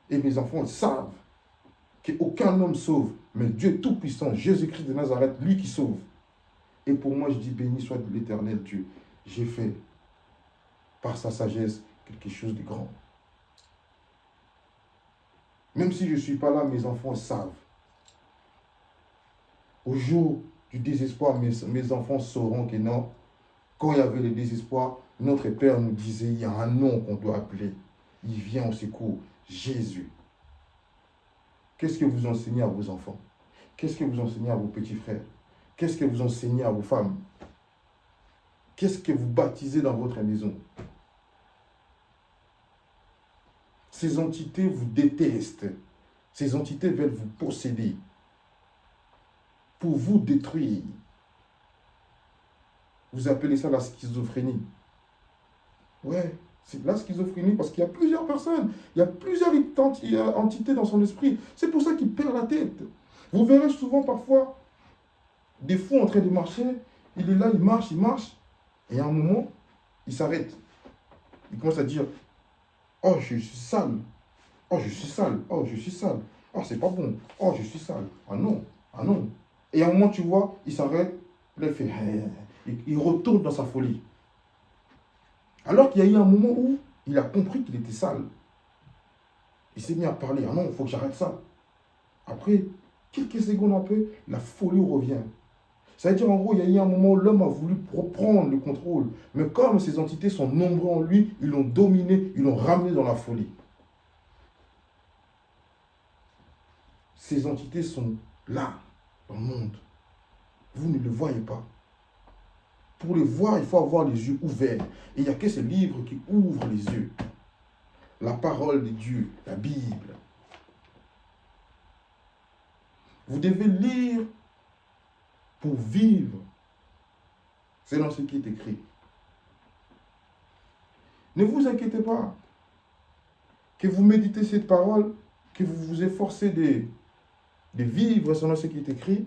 Et mes enfants savent qu'aucun homme sauve, mais Dieu Tout-Puissant, Jésus-Christ de Nazareth, lui qui sauve. Et pour moi, je dis, béni soit l'Éternel Dieu. J'ai fait, par sa sagesse, quelque chose de grand. Même si je ne suis pas là, mes enfants savent. Au jour du désespoir, mes enfants sauront que non. Quand il y avait le désespoir, notre Père nous disait, il y a un nom qu'on doit appeler. Il vient au secours, Jésus. Qu'est-ce que vous enseignez à vos enfants? Qu'est-ce que vous enseignez à vos petits frères? Qu'est-ce que vous enseignez à vos femmes? Qu'est-ce que vous baptisez dans votre maison? Ces entités vous détestent. Ces entités veulent vous posséder pour vous détruire. Vous appelez ça la schizophrénie. Ouais, c'est la schizophrénie parce qu'il y a plusieurs personnes, il y a plusieurs entités dans son esprit. C'est pour ça qu'il perd la tête. Vous verrez souvent parfois des fous en train de marcher. Il est là, il marche, et à un moment, il s'arrête. Il commence à dire, oh, je suis sale. Oh, je suis sale. Oh, je suis sale. Oh, c'est pas bon. Oh, je suis sale. Ah non, ah non. Et à un moment, tu vois, il s'arrête, il fait, il retourne dans sa folie. Alors qu'il y a eu un moment où il a compris qu'il était sale. Il s'est mis à parler. Ah non, il faut que j'arrête ça. Après, quelques secondes après, la folie revient. Ça veut dire en gros, il y a eu un moment où l'homme a voulu reprendre le contrôle. Mais comme ces entités sont nombreuses en lui, ils l'ont dominé, ils l'ont ramené dans la folie. Ces entités sont là, dans le monde. Vous ne le voyez pas. Pour les voir, il faut avoir les yeux ouverts. Et il n'y a que ce livre qui ouvre les yeux. La parole de Dieu, la Bible. Vous devez lire pour vivre. C'est dans ce qui est écrit. Ne vous inquiétez pas. Que vous méditez cette parole, que vous vous efforcez de vivre selon ce qui est écrit,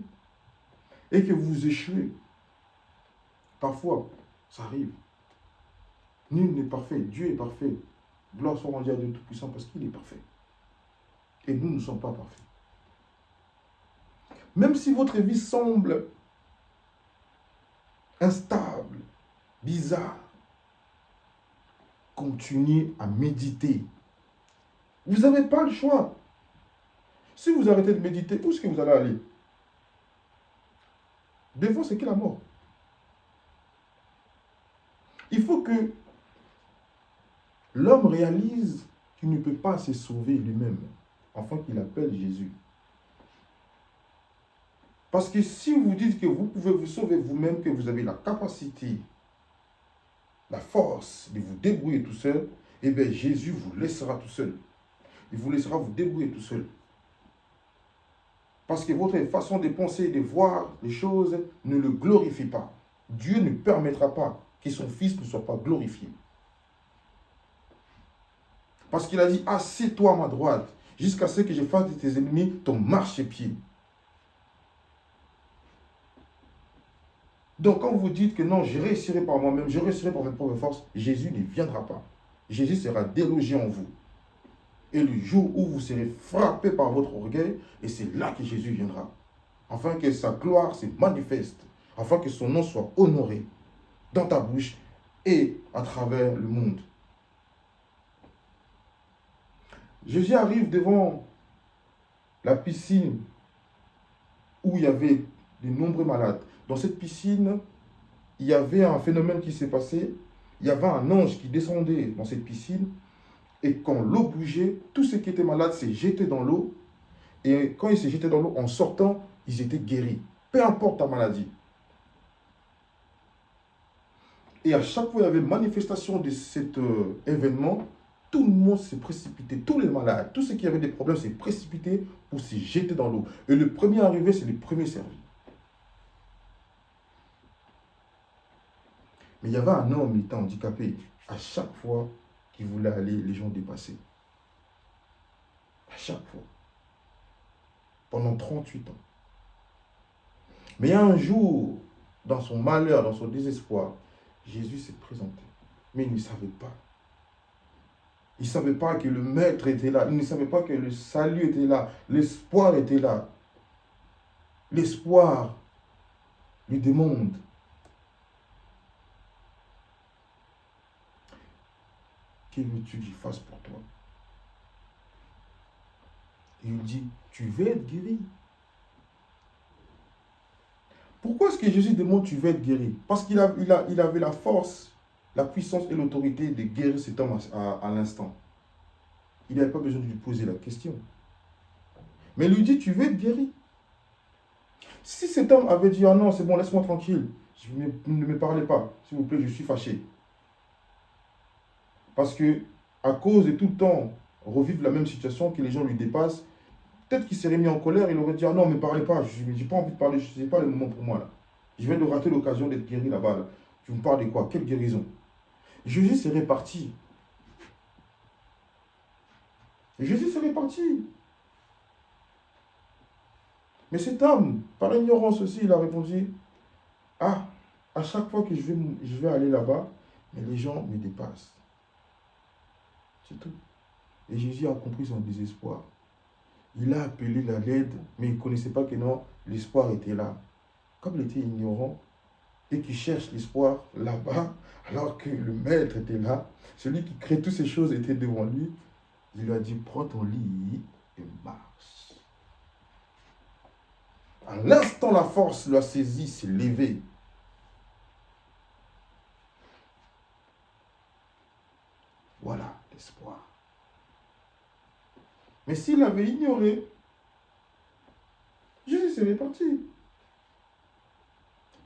et que vous échouez. Parfois, ça arrive. Nul n'est parfait. Dieu est parfait. Gloire soit rendue à Dieu Tout-Puissant parce qu'il est parfait. Et nous ne sommes pas parfaits. Même si votre vie semble instable, bizarre, continuez à méditer. Vous n'avez pas le choix. Si vous arrêtez de méditer, où est-ce que vous allez aller? Devant, c'est que la mort. Il faut que l'homme réalise qu'il ne peut pas se sauver lui-même, afin qu'il appelle Jésus. Parce que si vous dites que vous pouvez vous sauver vous-même, que vous avez la capacité, la force de vous débrouiller tout seul, eh bien Jésus vous laissera tout seul. Il vous laissera vous débrouiller tout seul. Parce que votre façon de penser, de voir les choses ne le glorifie pas. Dieu ne permettra pas que son Fils ne soit pas glorifié. Parce qu'il a dit, assieds-toi à ma droite, jusqu'à ce que je fasse de tes ennemis ton marchepied. Donc quand vous dites que non, je réussirai par moi-même, je réussirai par mes propres forces, Jésus ne viendra pas. Jésus sera délogé en vous. Et le jour où vous serez frappé par votre orgueil, et c'est là que Jésus viendra. Afin que sa gloire se manifeste, afin que son nom soit honoré dans ta bouche et à travers le monde. Jésus arrive devant la piscine où il y avait de nombreux malades. Dans cette piscine, il y avait un phénomène qui s'est passé. Il y avait un ange qui descendait dans cette piscine. Et quand l'eau bougeait, tous ceux qui étaient malades s'est jeté dans l'eau. Et quand ils s'est jetés dans l'eau, en sortant, ils étaient guéris. Peu importe ta maladie. Et à chaque fois, il y avait manifestation de cet événement. Tout le monde s'est précipité. Tous les malades, tous ceux qui avaient des problèmes s'est précipité pour se jeter dans l'eau. Et le premier arrivé, c'est le premier servi. Mais il y avait un homme, il était handicapé. À chaque fois qu'il voulait aller, les gens dépassaient. À chaque fois. Pendant 38 ans. Mais il y a un jour, dans son malheur, dans son désespoir, Jésus s'est présenté. Mais il ne savait pas. Il ne savait pas que le Maître était là. Il ne savait pas que le salut était là. L'espoir était là. L'espoir lui demande. Que veux-tu que je fasse pour toi? Et il dit, tu veux être guéri. Pourquoi est-ce que Jésus demande, tu veux être guéri? Parce qu'il avait la force, la puissance et l'autorité de guérir cet homme à l'instant. Il n'avait pas besoin de lui poser la question. Mais il lui dit, tu veux être guéri. Si cet homme avait dit, ah non, c'est bon, laisse-moi tranquille, ne me parlez pas, s'il vous plaît, je suis fâché. Parce que, à cause de tout le temps revivre la même situation, que les gens lui dépassent, peut-être qu'il serait mis en colère, il aurait dit, ah non, ne me parlez pas, je n'ai pas envie de parler, ce n'est pas le moment pour moi là. Je viens de rater l'occasion d'être guéri là-bas. Là. Tu me parles de quoi? Quelle guérison? Jésus serait parti. Jésus serait parti. Mais cet homme, par ignorance aussi, il a répondu, ah, à chaque fois que je vais aller là-bas, mais les gens me dépassent. C'est tout. Et Jésus a compris son désespoir. Il a appelé la l'aide, mais il ne connaissait pas que non, l'espoir était là. Comme il était ignorant, et qu'il cherche l'espoir là-bas, alors que le Maître était là, celui qui crée toutes ces choses était devant lui, il lui a dit, prends ton lit et marche. À l'instant, la force l'a saisi, s'est levé. Voilà l'espoir. Mais s'il avait ignoré, Jésus serait parti.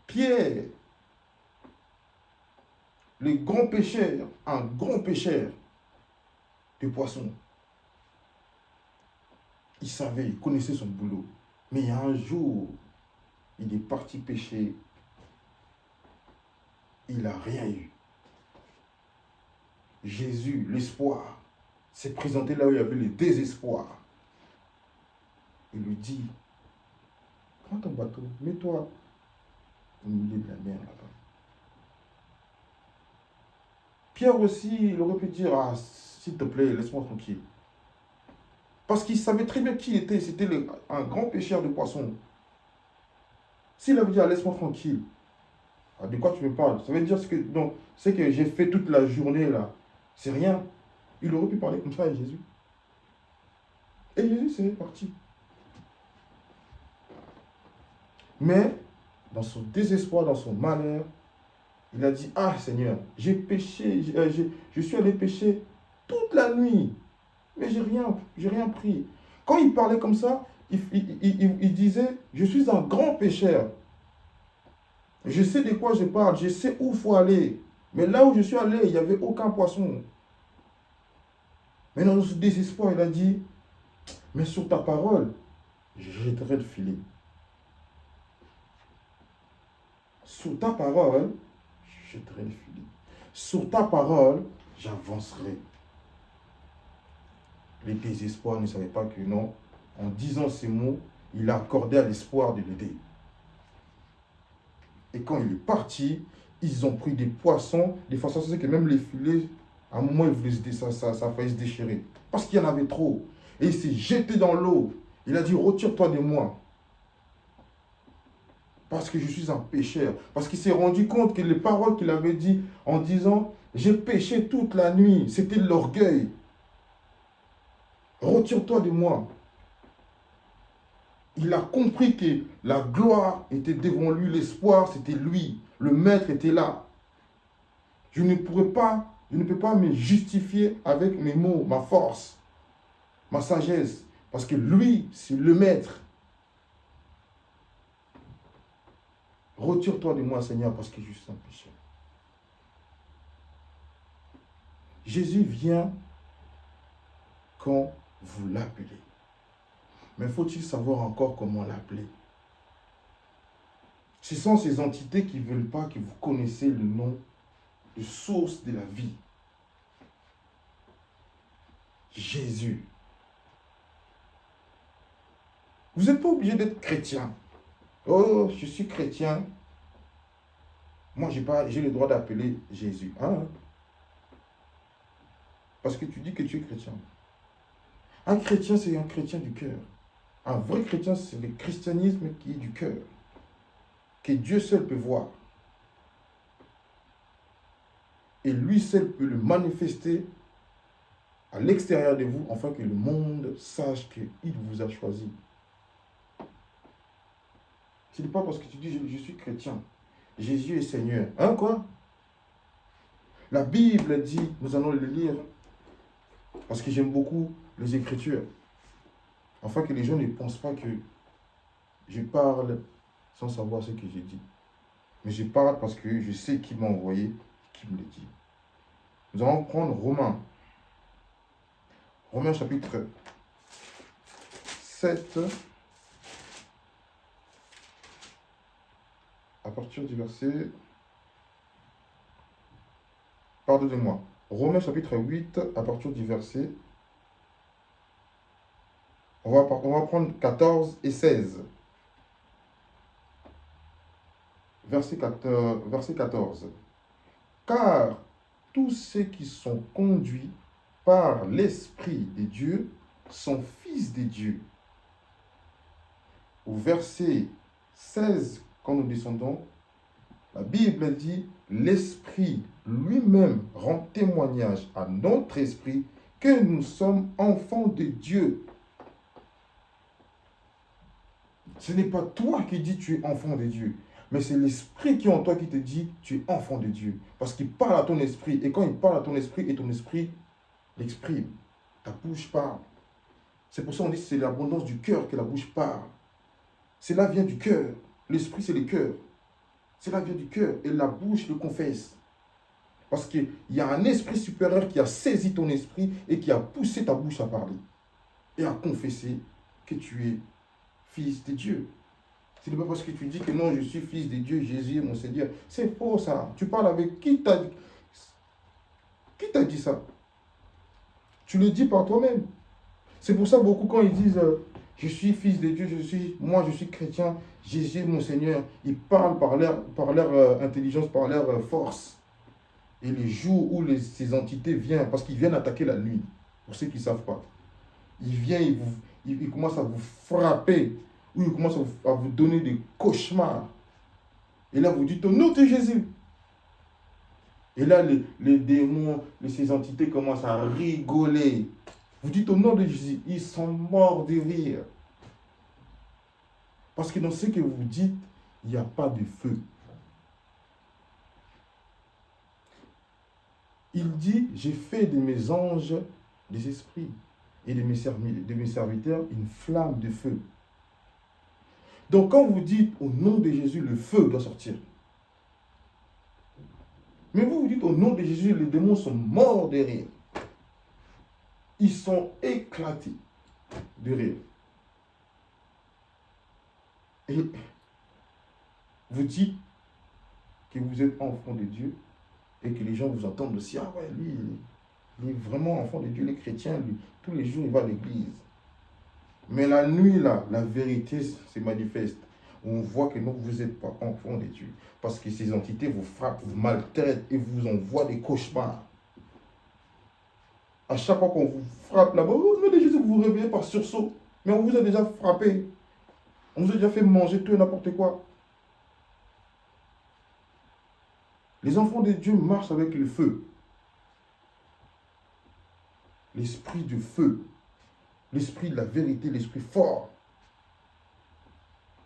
Pierre, le grand pêcheur, un grand pêcheur de poissons, il savait, il connaissait son boulot. Mais il y a un jour, il est parti pêcher, il n'a rien eu. Jésus, l'espoir, s'est présenté là où il y avait le désespoir. Il lui dit, prends ton bateau, mets-toi au milieu de la mer là-bas. Pierre aussi, il aurait pu dire, ah, s'il te plaît, laisse-moi tranquille. Parce qu'il savait très bien qui il était, c'était un grand pêcheur de poissons. S'il avait dit, ah, laisse-moi tranquille, ah, de quoi tu me parles? Ça veut dire que, non, c'est que j'ai fait toute la journée là. C'est rien. Il aurait pu parler comme ça à Jésus. Et Jésus, c'est parti. Mais, dans son désespoir, dans son malheur, il a dit, ah Seigneur, j'ai péché, je suis allé pécher toute la nuit, mais j'ai rien pris. Quand il parlait comme ça, il disait, je suis un grand pécheur. Je sais de quoi je parle, je sais où il faut aller. Mais là où je suis allé, il n'y avait aucun poisson. Mais dans ce désespoir, il a dit, mais sur ta parole, je jetterai le filet. Sur ta parole, je jetterai le filet. Sur ta parole, j'avancerai. Les désespoirs ne savaient pas que non. En disant ces mots, il a accordé à l'espoir de l'aider. Et quand il est parti, ils ont pris des poissons. Des façons, c'est que même les filets, à un moment, ça a failli se déchirer. Parce qu'il y en avait trop. Et il s'est jeté dans l'eau. Il a dit, retire-toi de moi. Parce que je suis un pécheur. Parce qu'il s'est rendu compte que les paroles qu'il avait dit en disant, j'ai péché toute la nuit. C'était l'orgueil. Retire-toi de moi. Il a compris que la gloire était devant lui, l'espoir c'était lui, le maître était là. Je ne peux pas me justifier avec mes mots, ma force, ma sagesse, parce que lui, c'est le maître. Retire-toi de moi, Seigneur, parce que je suis un pécheur. Jésus vient quand vous l'appelez. Mais faut-il savoir encore comment l'appeler? Ce sont ces entités qui ne veulent pas que vous connaissiez le nom de source de la vie. Jésus. Vous n'êtes pas obligé d'être chrétien. Oh, je suis chrétien. Moi, j'ai le droit d'appeler Jésus. Hein? Parce que tu dis que tu es chrétien. Un chrétien, c'est un chrétien du cœur. Un vrai chrétien, c'est le christianisme qui est du cœur. Que Dieu seul peut voir. Et lui seul peut le manifester à l'extérieur de vous, afin que le monde sache qu'il vous a choisi. Ce n'est pas parce que tu dis je suis chrétien. Jésus est Seigneur. Hein, quoi? La Bible dit, nous allons le lire, parce que j'aime beaucoup les Écritures. Afin que les gens ne pensent pas que je parle sans savoir ce que j'ai dit. Mais je parle parce que je sais qui m'a envoyé, qui me le dit. Nous allons prendre Romains. Romains chapitre 7. À partir du verset... Pardonnez-moi. Romains chapitre 8, à partir du verset... On va prendre 14 et 16. Verset 14. Car tous ceux qui sont conduits par l'Esprit de Dieu sont fils de Dieu. Au verset 16, quand nous descendons, la Bible dit, l'Esprit lui-même rend témoignage à notre esprit que nous sommes enfants de Dieu. Ce n'est pas toi qui dis tu es enfant de Dieu, mais c'est l'Esprit qui est en toi qui te dit tu es enfant de Dieu. Parce qu'il parle à ton esprit, et quand il parle à ton esprit, et ton esprit l'exprime, ta bouche parle. C'est pour ça qu'on dit que c'est l'abondance du cœur que la bouche parle. Cela vient du cœur. L'esprit, c'est le cœur. Cela vient du cœur, et la bouche le confesse. Parce qu'il y a un esprit supérieur qui a saisi ton esprit et qui a poussé ta bouche à parler et à confesser que tu es fils de Dieu. Ce n'est pas parce que tu dis que non, je suis fils de Dieu, Jésus est mon Seigneur. C'est faux ça. Tu parles avec qui t'a dit ça? Tu le dis par toi-même. C'est pour ça beaucoup quand ils disent je suis fils de Dieu, moi je suis chrétien, Jésus est mon Seigneur. Ils parlent par leur intelligence, par leur force. Et les jours où ces entités viennent, parce qu'ils viennent attaquer la nuit, pour ceux qui ne savent pas, ils viennent, ils commencent à vous frapper, ou ils commencent à vous donner des cauchemars. Et là, vous dites au nom de Jésus. Et là, les démons, ces entités commencent à rigoler. Vous dites au nom de Jésus, ils sont morts de rire. Parce que dans ce que vous dites, il n'y a pas de feu. Il dit, j'ai fait de mes anges des esprits et de mes serviteurs une flamme de feu. Donc quand vous dites au nom de Jésus, le feu doit sortir. Mais vous dites au nom de Jésus, les démons sont morts de rire. Ils sont éclatés de rire. Et vous dites que vous êtes enfant de Dieu et que les gens vous entendent aussi. Ah ouais, lui, il est vraiment enfant de Dieu, les chrétiens, lui, tous les jours, il va à l'église. Mais la nuit, là, la vérité se manifeste. On voit que non, vous n'êtes pas enfant de Dieu. Parce que ces entités vous frappent, vous maltraitent et vous envoient des cauchemars. À chaque fois qu'on vous frappe là-bas, au nom de Jésus, vous vous réveillez par sursaut. Mais on vous a déjà frappé. On vous a déjà fait manger tout et n'importe quoi. Les enfants de Dieu marchent avec le feu. L'esprit du feu. L'esprit de la vérité, l'esprit fort.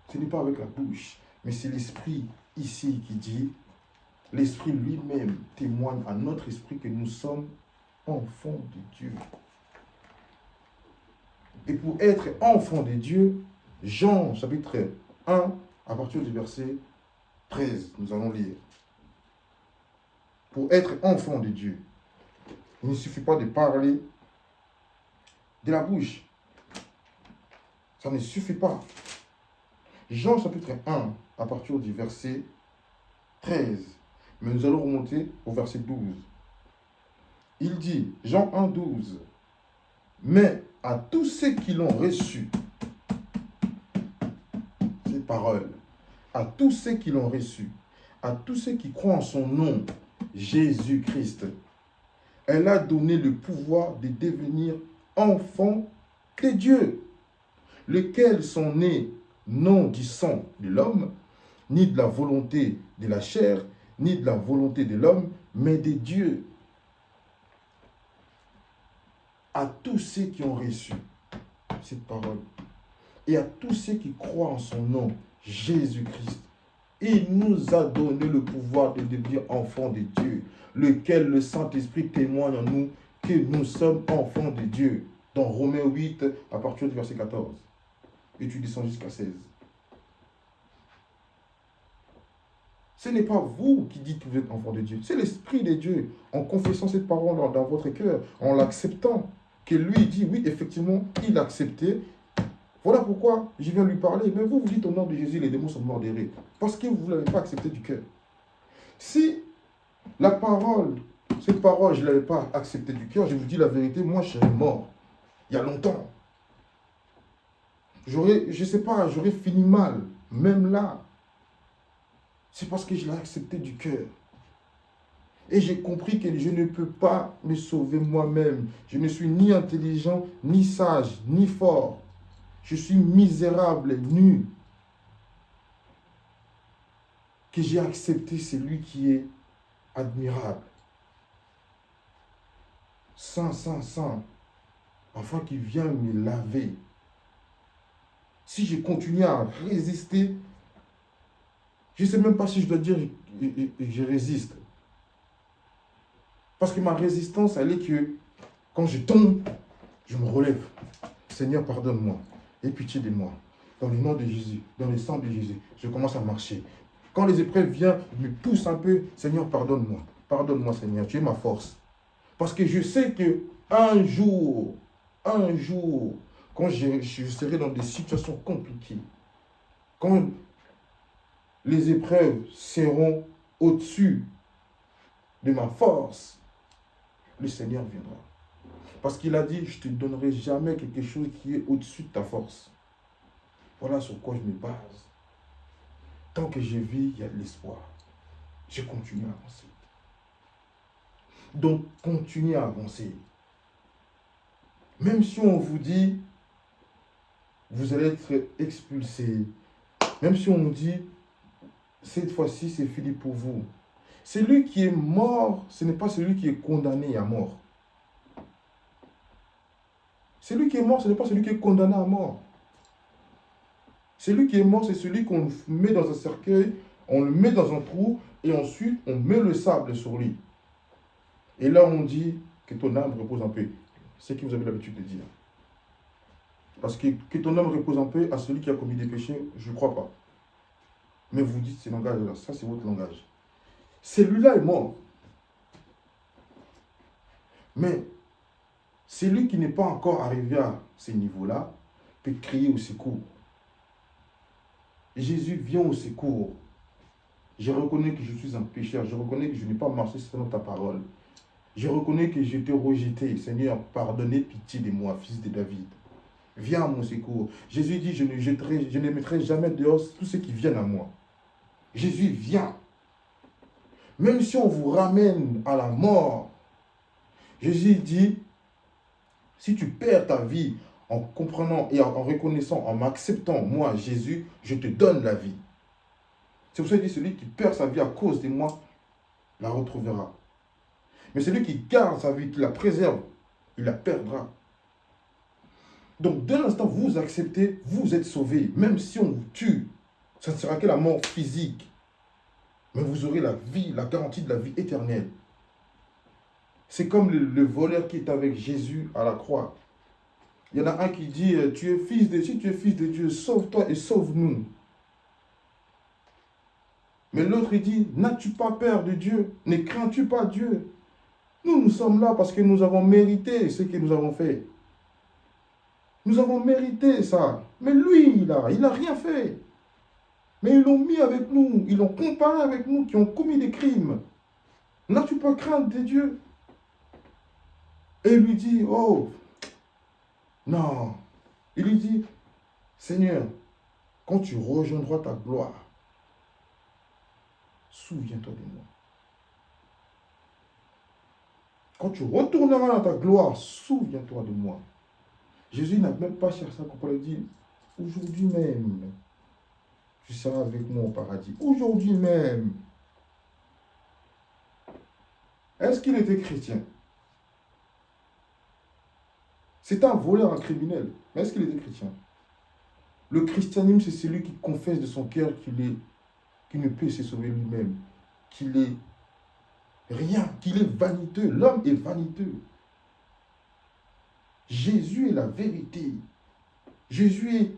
Ce n'est pas avec la bouche, mais c'est l'esprit ici qui dit, l'esprit lui-même témoigne à notre esprit que nous sommes enfants de Dieu. Et pour être enfant de Dieu, Jean chapitre 1, à partir du verset 13, nous allons lire. Pour être enfant de Dieu, il ne suffit pas de parler de la bouche. Ça ne suffit pas. Jean chapitre 1, à partir du verset 13. Mais nous allons remonter au verset 12. Il dit, Jean 1, 12. Mais à tous ceux qui l'ont reçu, ces paroles, à tous ceux qui l'ont reçu, à tous ceux qui croient en son nom, Jésus-Christ, elle a donné le pouvoir de devenir enfants de Dieu, lesquels sont nés non du sang de l'homme, ni de la volonté de la chair, ni de la volonté de l'homme, mais de Dieu. À tous ceux qui ont reçu cette parole, et à tous ceux qui croient en son nom, Jésus-Christ, il nous a donné le pouvoir de devenir enfants de Dieu, lequel le Saint-Esprit témoigne en nous que nous sommes enfants de Dieu. Dans Romains 8, à partir du verset 14. Et tu descends jusqu'à 16. Ce n'est pas vous qui dites que vous êtes enfant de Dieu. C'est l'Esprit de Dieu, en confessant cette parole dans votre cœur, en l'acceptant, que lui dit, oui, effectivement, il a accepté. Voilà pourquoi je viens lui parler. Mais vous, vous dites au nom de Jésus, les démons sont morts de rire. Parce que vous ne l'avez pas accepté du cœur. Si la parole, cette parole, je ne l'avais pas acceptée du cœur, je vous dis la vérité, moi, je serais mort. Il y a longtemps. Je ne sais pas, j'aurais fini mal. Même là. C'est parce que je l'ai accepté du cœur. Et j'ai compris que je ne peux pas me sauver moi-même. Je ne suis ni intelligent, ni sage, ni fort. Je suis misérable, nu. Que j'ai accepté celui qui est admirable. Saint, saint, saint. Afin qu'il vienne me laver. Si je continue à résister, je ne sais même pas si je dois dire que je résiste. Parce que ma résistance, elle est que quand je tombe, je me relève. Seigneur, pardonne-moi. Aie pitié de moi. Dans le nom de Jésus, dans le sang de Jésus, je commence à marcher. Quand les épreuves viennent, me poussent un peu. Seigneur, pardonne-moi. Pardonne-moi, Seigneur. Tu es ma force. Parce que je sais que un jour, quand je serai dans des situations compliquées, quand les épreuves seront au-dessus de ma force, le Seigneur viendra. Parce qu'il a dit, je ne te donnerai jamais quelque chose qui est au-dessus de ta force. Voilà sur quoi je me base. Tant que je vis, il y a de l'espoir. Je continue à avancer. Donc, continuez à avancer. Même si on vous dit, vous allez être expulsé. Même si on vous dit, cette fois-ci, c'est fini pour vous. Celui qui est mort, ce n'est pas celui qui est condamné à mort. Celui qui est mort, ce n'est pas celui qui est condamné à mort. Celui qui est mort, c'est celui qu'on met dans un cercueil, on le met dans un trou, et ensuite on met le sable sur lui. Et là on dit que ton âme repose en paix. C'est ce que vous avez l'habitude de dire. Parce que ton âme repose en paix à celui qui a commis des péchés, je ne crois pas. Mais vous dites ce langage-là, ça c'est votre langage. Celui-là est mort. Mais celui qui n'est pas encore arrivé à ces niveaux-là peut crier au secours. Jésus vient au secours. Je reconnais que je suis un pécheur. Je reconnais que je n'ai pas marché selon ta parole. Je reconnais que je t'ai rejeté. Seigneur, pardonnez, pitié de moi, fils de David. Viens à mon secours. Jésus dit, je ne mettrai jamais dehors tous ceux qui viennent à moi. Jésus vient. Même si on vous ramène à la mort, Jésus dit, si tu perds ta vie en comprenant et en reconnaissant, en m'acceptant, moi, Jésus, je te donne la vie. C'est pour ça qu'il dit, celui qui perd sa vie à cause de moi, la retrouvera. Mais celui qui garde sa vie, qui la préserve, il la perdra. Donc, dès l'instant où vous acceptez, vous êtes sauvé. Même si on vous tue, ça ne sera que la mort physique. Mais vous aurez la vie, la garantie de la vie éternelle. C'est comme le voleur qui est avec Jésus à la croix. Il y en a un qui dit, tu es fils de Dieu, tu es fils de Dieu, sauve-toi et sauve-nous. Mais l'autre, il dit, n'as-tu pas peur de Dieu? Ne crains-tu pas Dieu? Nous sommes là parce que nous avons mérité ce que nous avons fait. Nous avons mérité ça. Mais lui, il n'a rien fait. Mais ils l'ont mis avec nous, ils l'ont comparé avec nous qui ont commis des crimes. N'as-tu pas crainte de Dieu? Et il lui dit, oh, non. Il lui dit, Seigneur, quand tu rejoindras ta gloire, souviens-toi de moi. Quand tu retourneras dans ta gloire, souviens-toi de moi. Jésus n'a même pas cherché à comprendre. Il dit, aujourd'hui même, tu seras avec moi au paradis. Aujourd'hui même. Est-ce qu'il était chrétien? C'est un voleur, un criminel. Mais est-ce qu'il était chrétien? Le christianisme, c'est celui qui confesse de son cœur qu'il ne peut se sauver lui-même. Qu'il est rien, qu'il est vaniteux. L'homme est vaniteux. Jésus est la vérité. Jésus est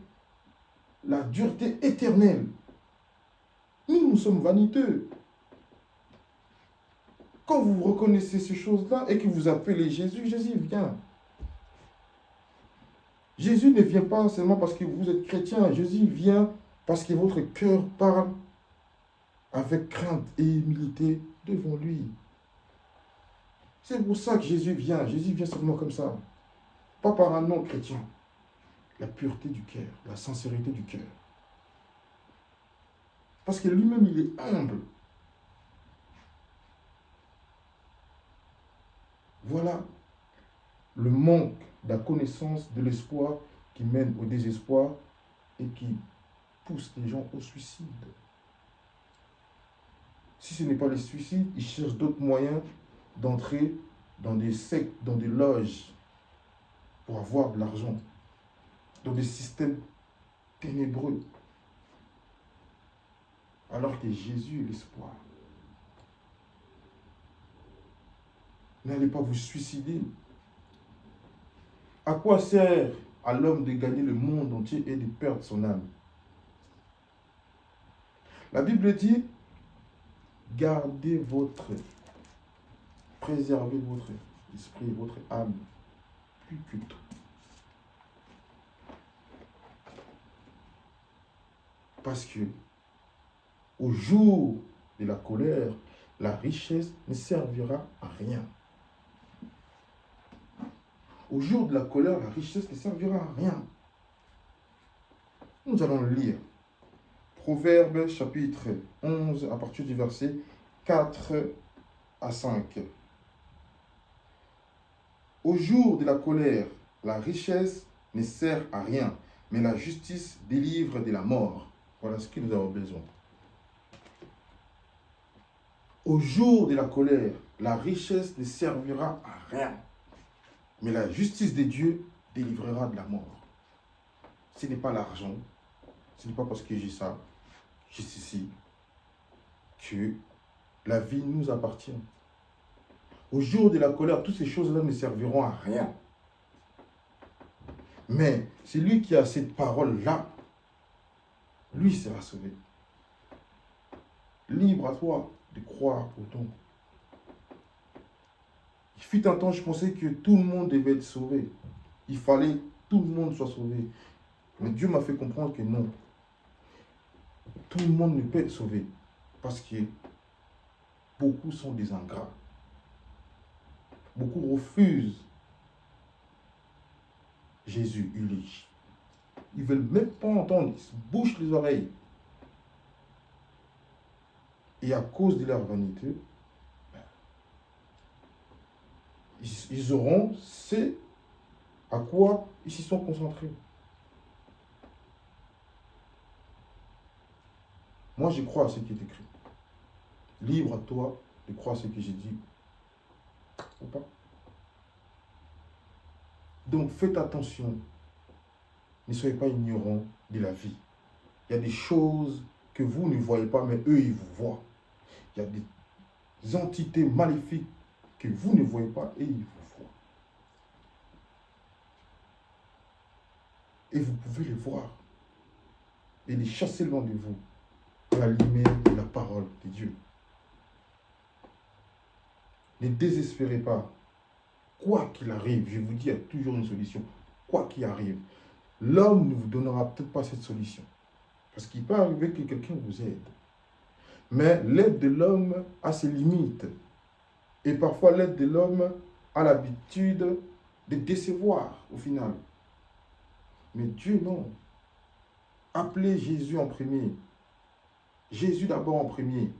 la dureté éternelle. Nous sommes vaniteux. Quand vous reconnaissez ces choses-là et que vous appelez Jésus, Jésus vient. Jésus ne vient pas seulement parce que vous êtes chrétien. Jésus vient parce que votre cœur parle avec crainte et humilité devant lui. C'est pour ça que Jésus vient. Jésus vient seulement comme ça. Pas par un nom chrétien. La pureté du cœur, la sincérité du cœur. Parce que lui-même, il est humble. Voilà le manque de la connaissance de l'espoir qui mène au désespoir et qui pousse les gens au suicide. Si ce n'est pas le suicide, ils cherchent d'autres moyens d'entrer dans des sectes, dans des loges, pour avoir de l'argent, dans des systèmes ténébreux. Alors que Jésus est l'espoir. N'allez pas vous suicider. À quoi sert à l'homme de gagner le monde entier et de perdre son âme? La Bible dit, préservez votre esprit, votre âme, plus que tout. Parce que au jour de la colère, la richesse ne servira à rien. Au jour de la colère, la richesse ne servira à rien. Nous allons le lire. Proverbe chapitre 11, à partir du verset 4 à 5. Au jour de la colère, la richesse ne sert à rien, mais la justice délivre de la mort. Voilà ce que nous avons besoin. Au jour de la colère, la richesse ne servira à rien. Mais la justice de Dieu délivrera de la mort. Ce n'est pas l'argent, ce n'est pas parce que j'ai ça, j'ai ceci, que la vie nous appartient. Au jour de la colère, toutes ces choses-là ne serviront à rien. Mais celui qui a cette parole-là, lui sera sauvé. Libre à toi de croire au don. Il fut un temps, je pensais que tout le monde devait être sauvé. Il fallait que tout le monde soit sauvé. Mais Dieu m'a fait comprendre que non. Tout le monde ne peut être sauvé. Parce que beaucoup sont des ingrats. Beaucoup refusent Jésus. Ils ne veulent même pas entendre. Ils se bouchent les oreilles. Et à cause de leur vanité, ils auront ce à quoi ils s'y sont concentrés. Moi, je crois à ce qui est écrit. Libre à toi de croire à ce que j'ai dit ou pas. Donc, faites attention. Ne soyez pas ignorants de la vie. Il y a des choses que vous ne voyez pas, mais eux, ils vous voient. Il y a des entités maléfiques que vous ne voyez pas et ils vous voient. Et vous pouvez les voir et les chasser loin de vous à la lumière de la parole de Dieu. Ne désespérez pas. Quoi qu'il arrive, je vous dis, il y a toujours une solution. Quoi qu'il arrive, l'homme ne vous donnera peut-être pas cette solution. Parce qu'il peut arriver que quelqu'un vous aide. Mais l'aide de l'homme a ses limites. Et parfois, l'aide de l'homme a l'habitude de décevoir au final. Mais Dieu, non. Appelez Jésus en premier. Jésus d'abord en premier.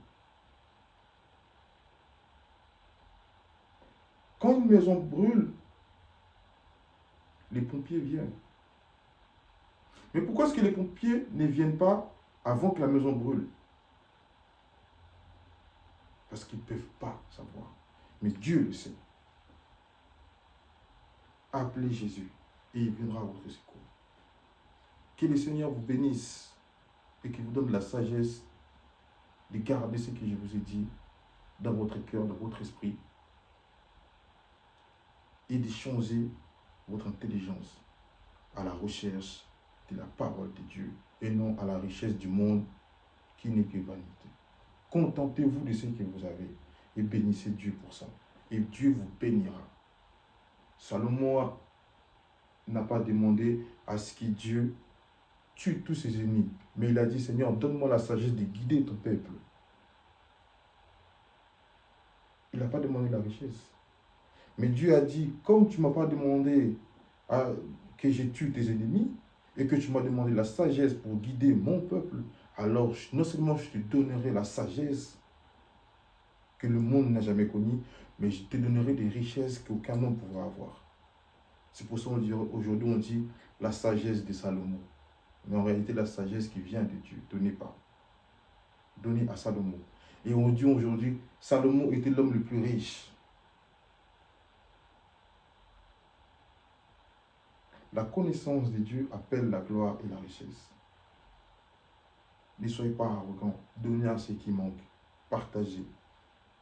Quand une maison brûle, les pompiers viennent. Mais pourquoi est-ce que les pompiers ne viennent pas avant que la maison brûle? Parce qu'ils ne peuvent pas savoir. Mais Dieu le sait. Appelez Jésus et il viendra à votre secours. Que le Seigneur vous bénisse et qu'il vous donne la sagesse de garder ce que je vous ai dit dans votre cœur, dans votre esprit et de changer votre intelligence à la recherche de la parole de Dieu et non à la richesse du monde qui n'est que vanité. Contentez-vous de ce que vous avez et bénissez Dieu pour ça. Et Dieu vous bénira. Salomon n'a pas demandé à ce que Dieu tue tous ses ennemis, mais il a dit, Seigneur, donne-moi la sagesse de guider ton peuple. Il n'a pas demandé la richesse. Mais Dieu a dit, comme tu ne m'as pas demandé que je tue tes ennemis, et que tu m'as demandé la sagesse pour guider mon peuple, alors non seulement je te donnerai la sagesse que le monde n'a jamais connue, mais je te donnerai des richesses qu'aucun homme ne pourra avoir. C'est pour ça qu'aujourd'hui on dit la sagesse de Salomon. Mais en réalité, la sagesse qui vient de Dieu, donnée à Salomon. Et on dit aujourd'hui, Salomon était l'homme le plus riche. La connaissance de Dieu appelle la gloire et la richesse. Ne soyez pas arrogants, donnez à ceux qui manquent, partagez,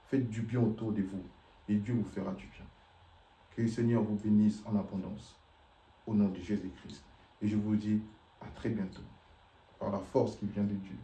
faites du bien autour de vous et Dieu vous fera du bien. Que le Seigneur vous bénisse en abondance au nom de Jésus-Christ. Et je vous dis à très bientôt par la force qui vient de Dieu.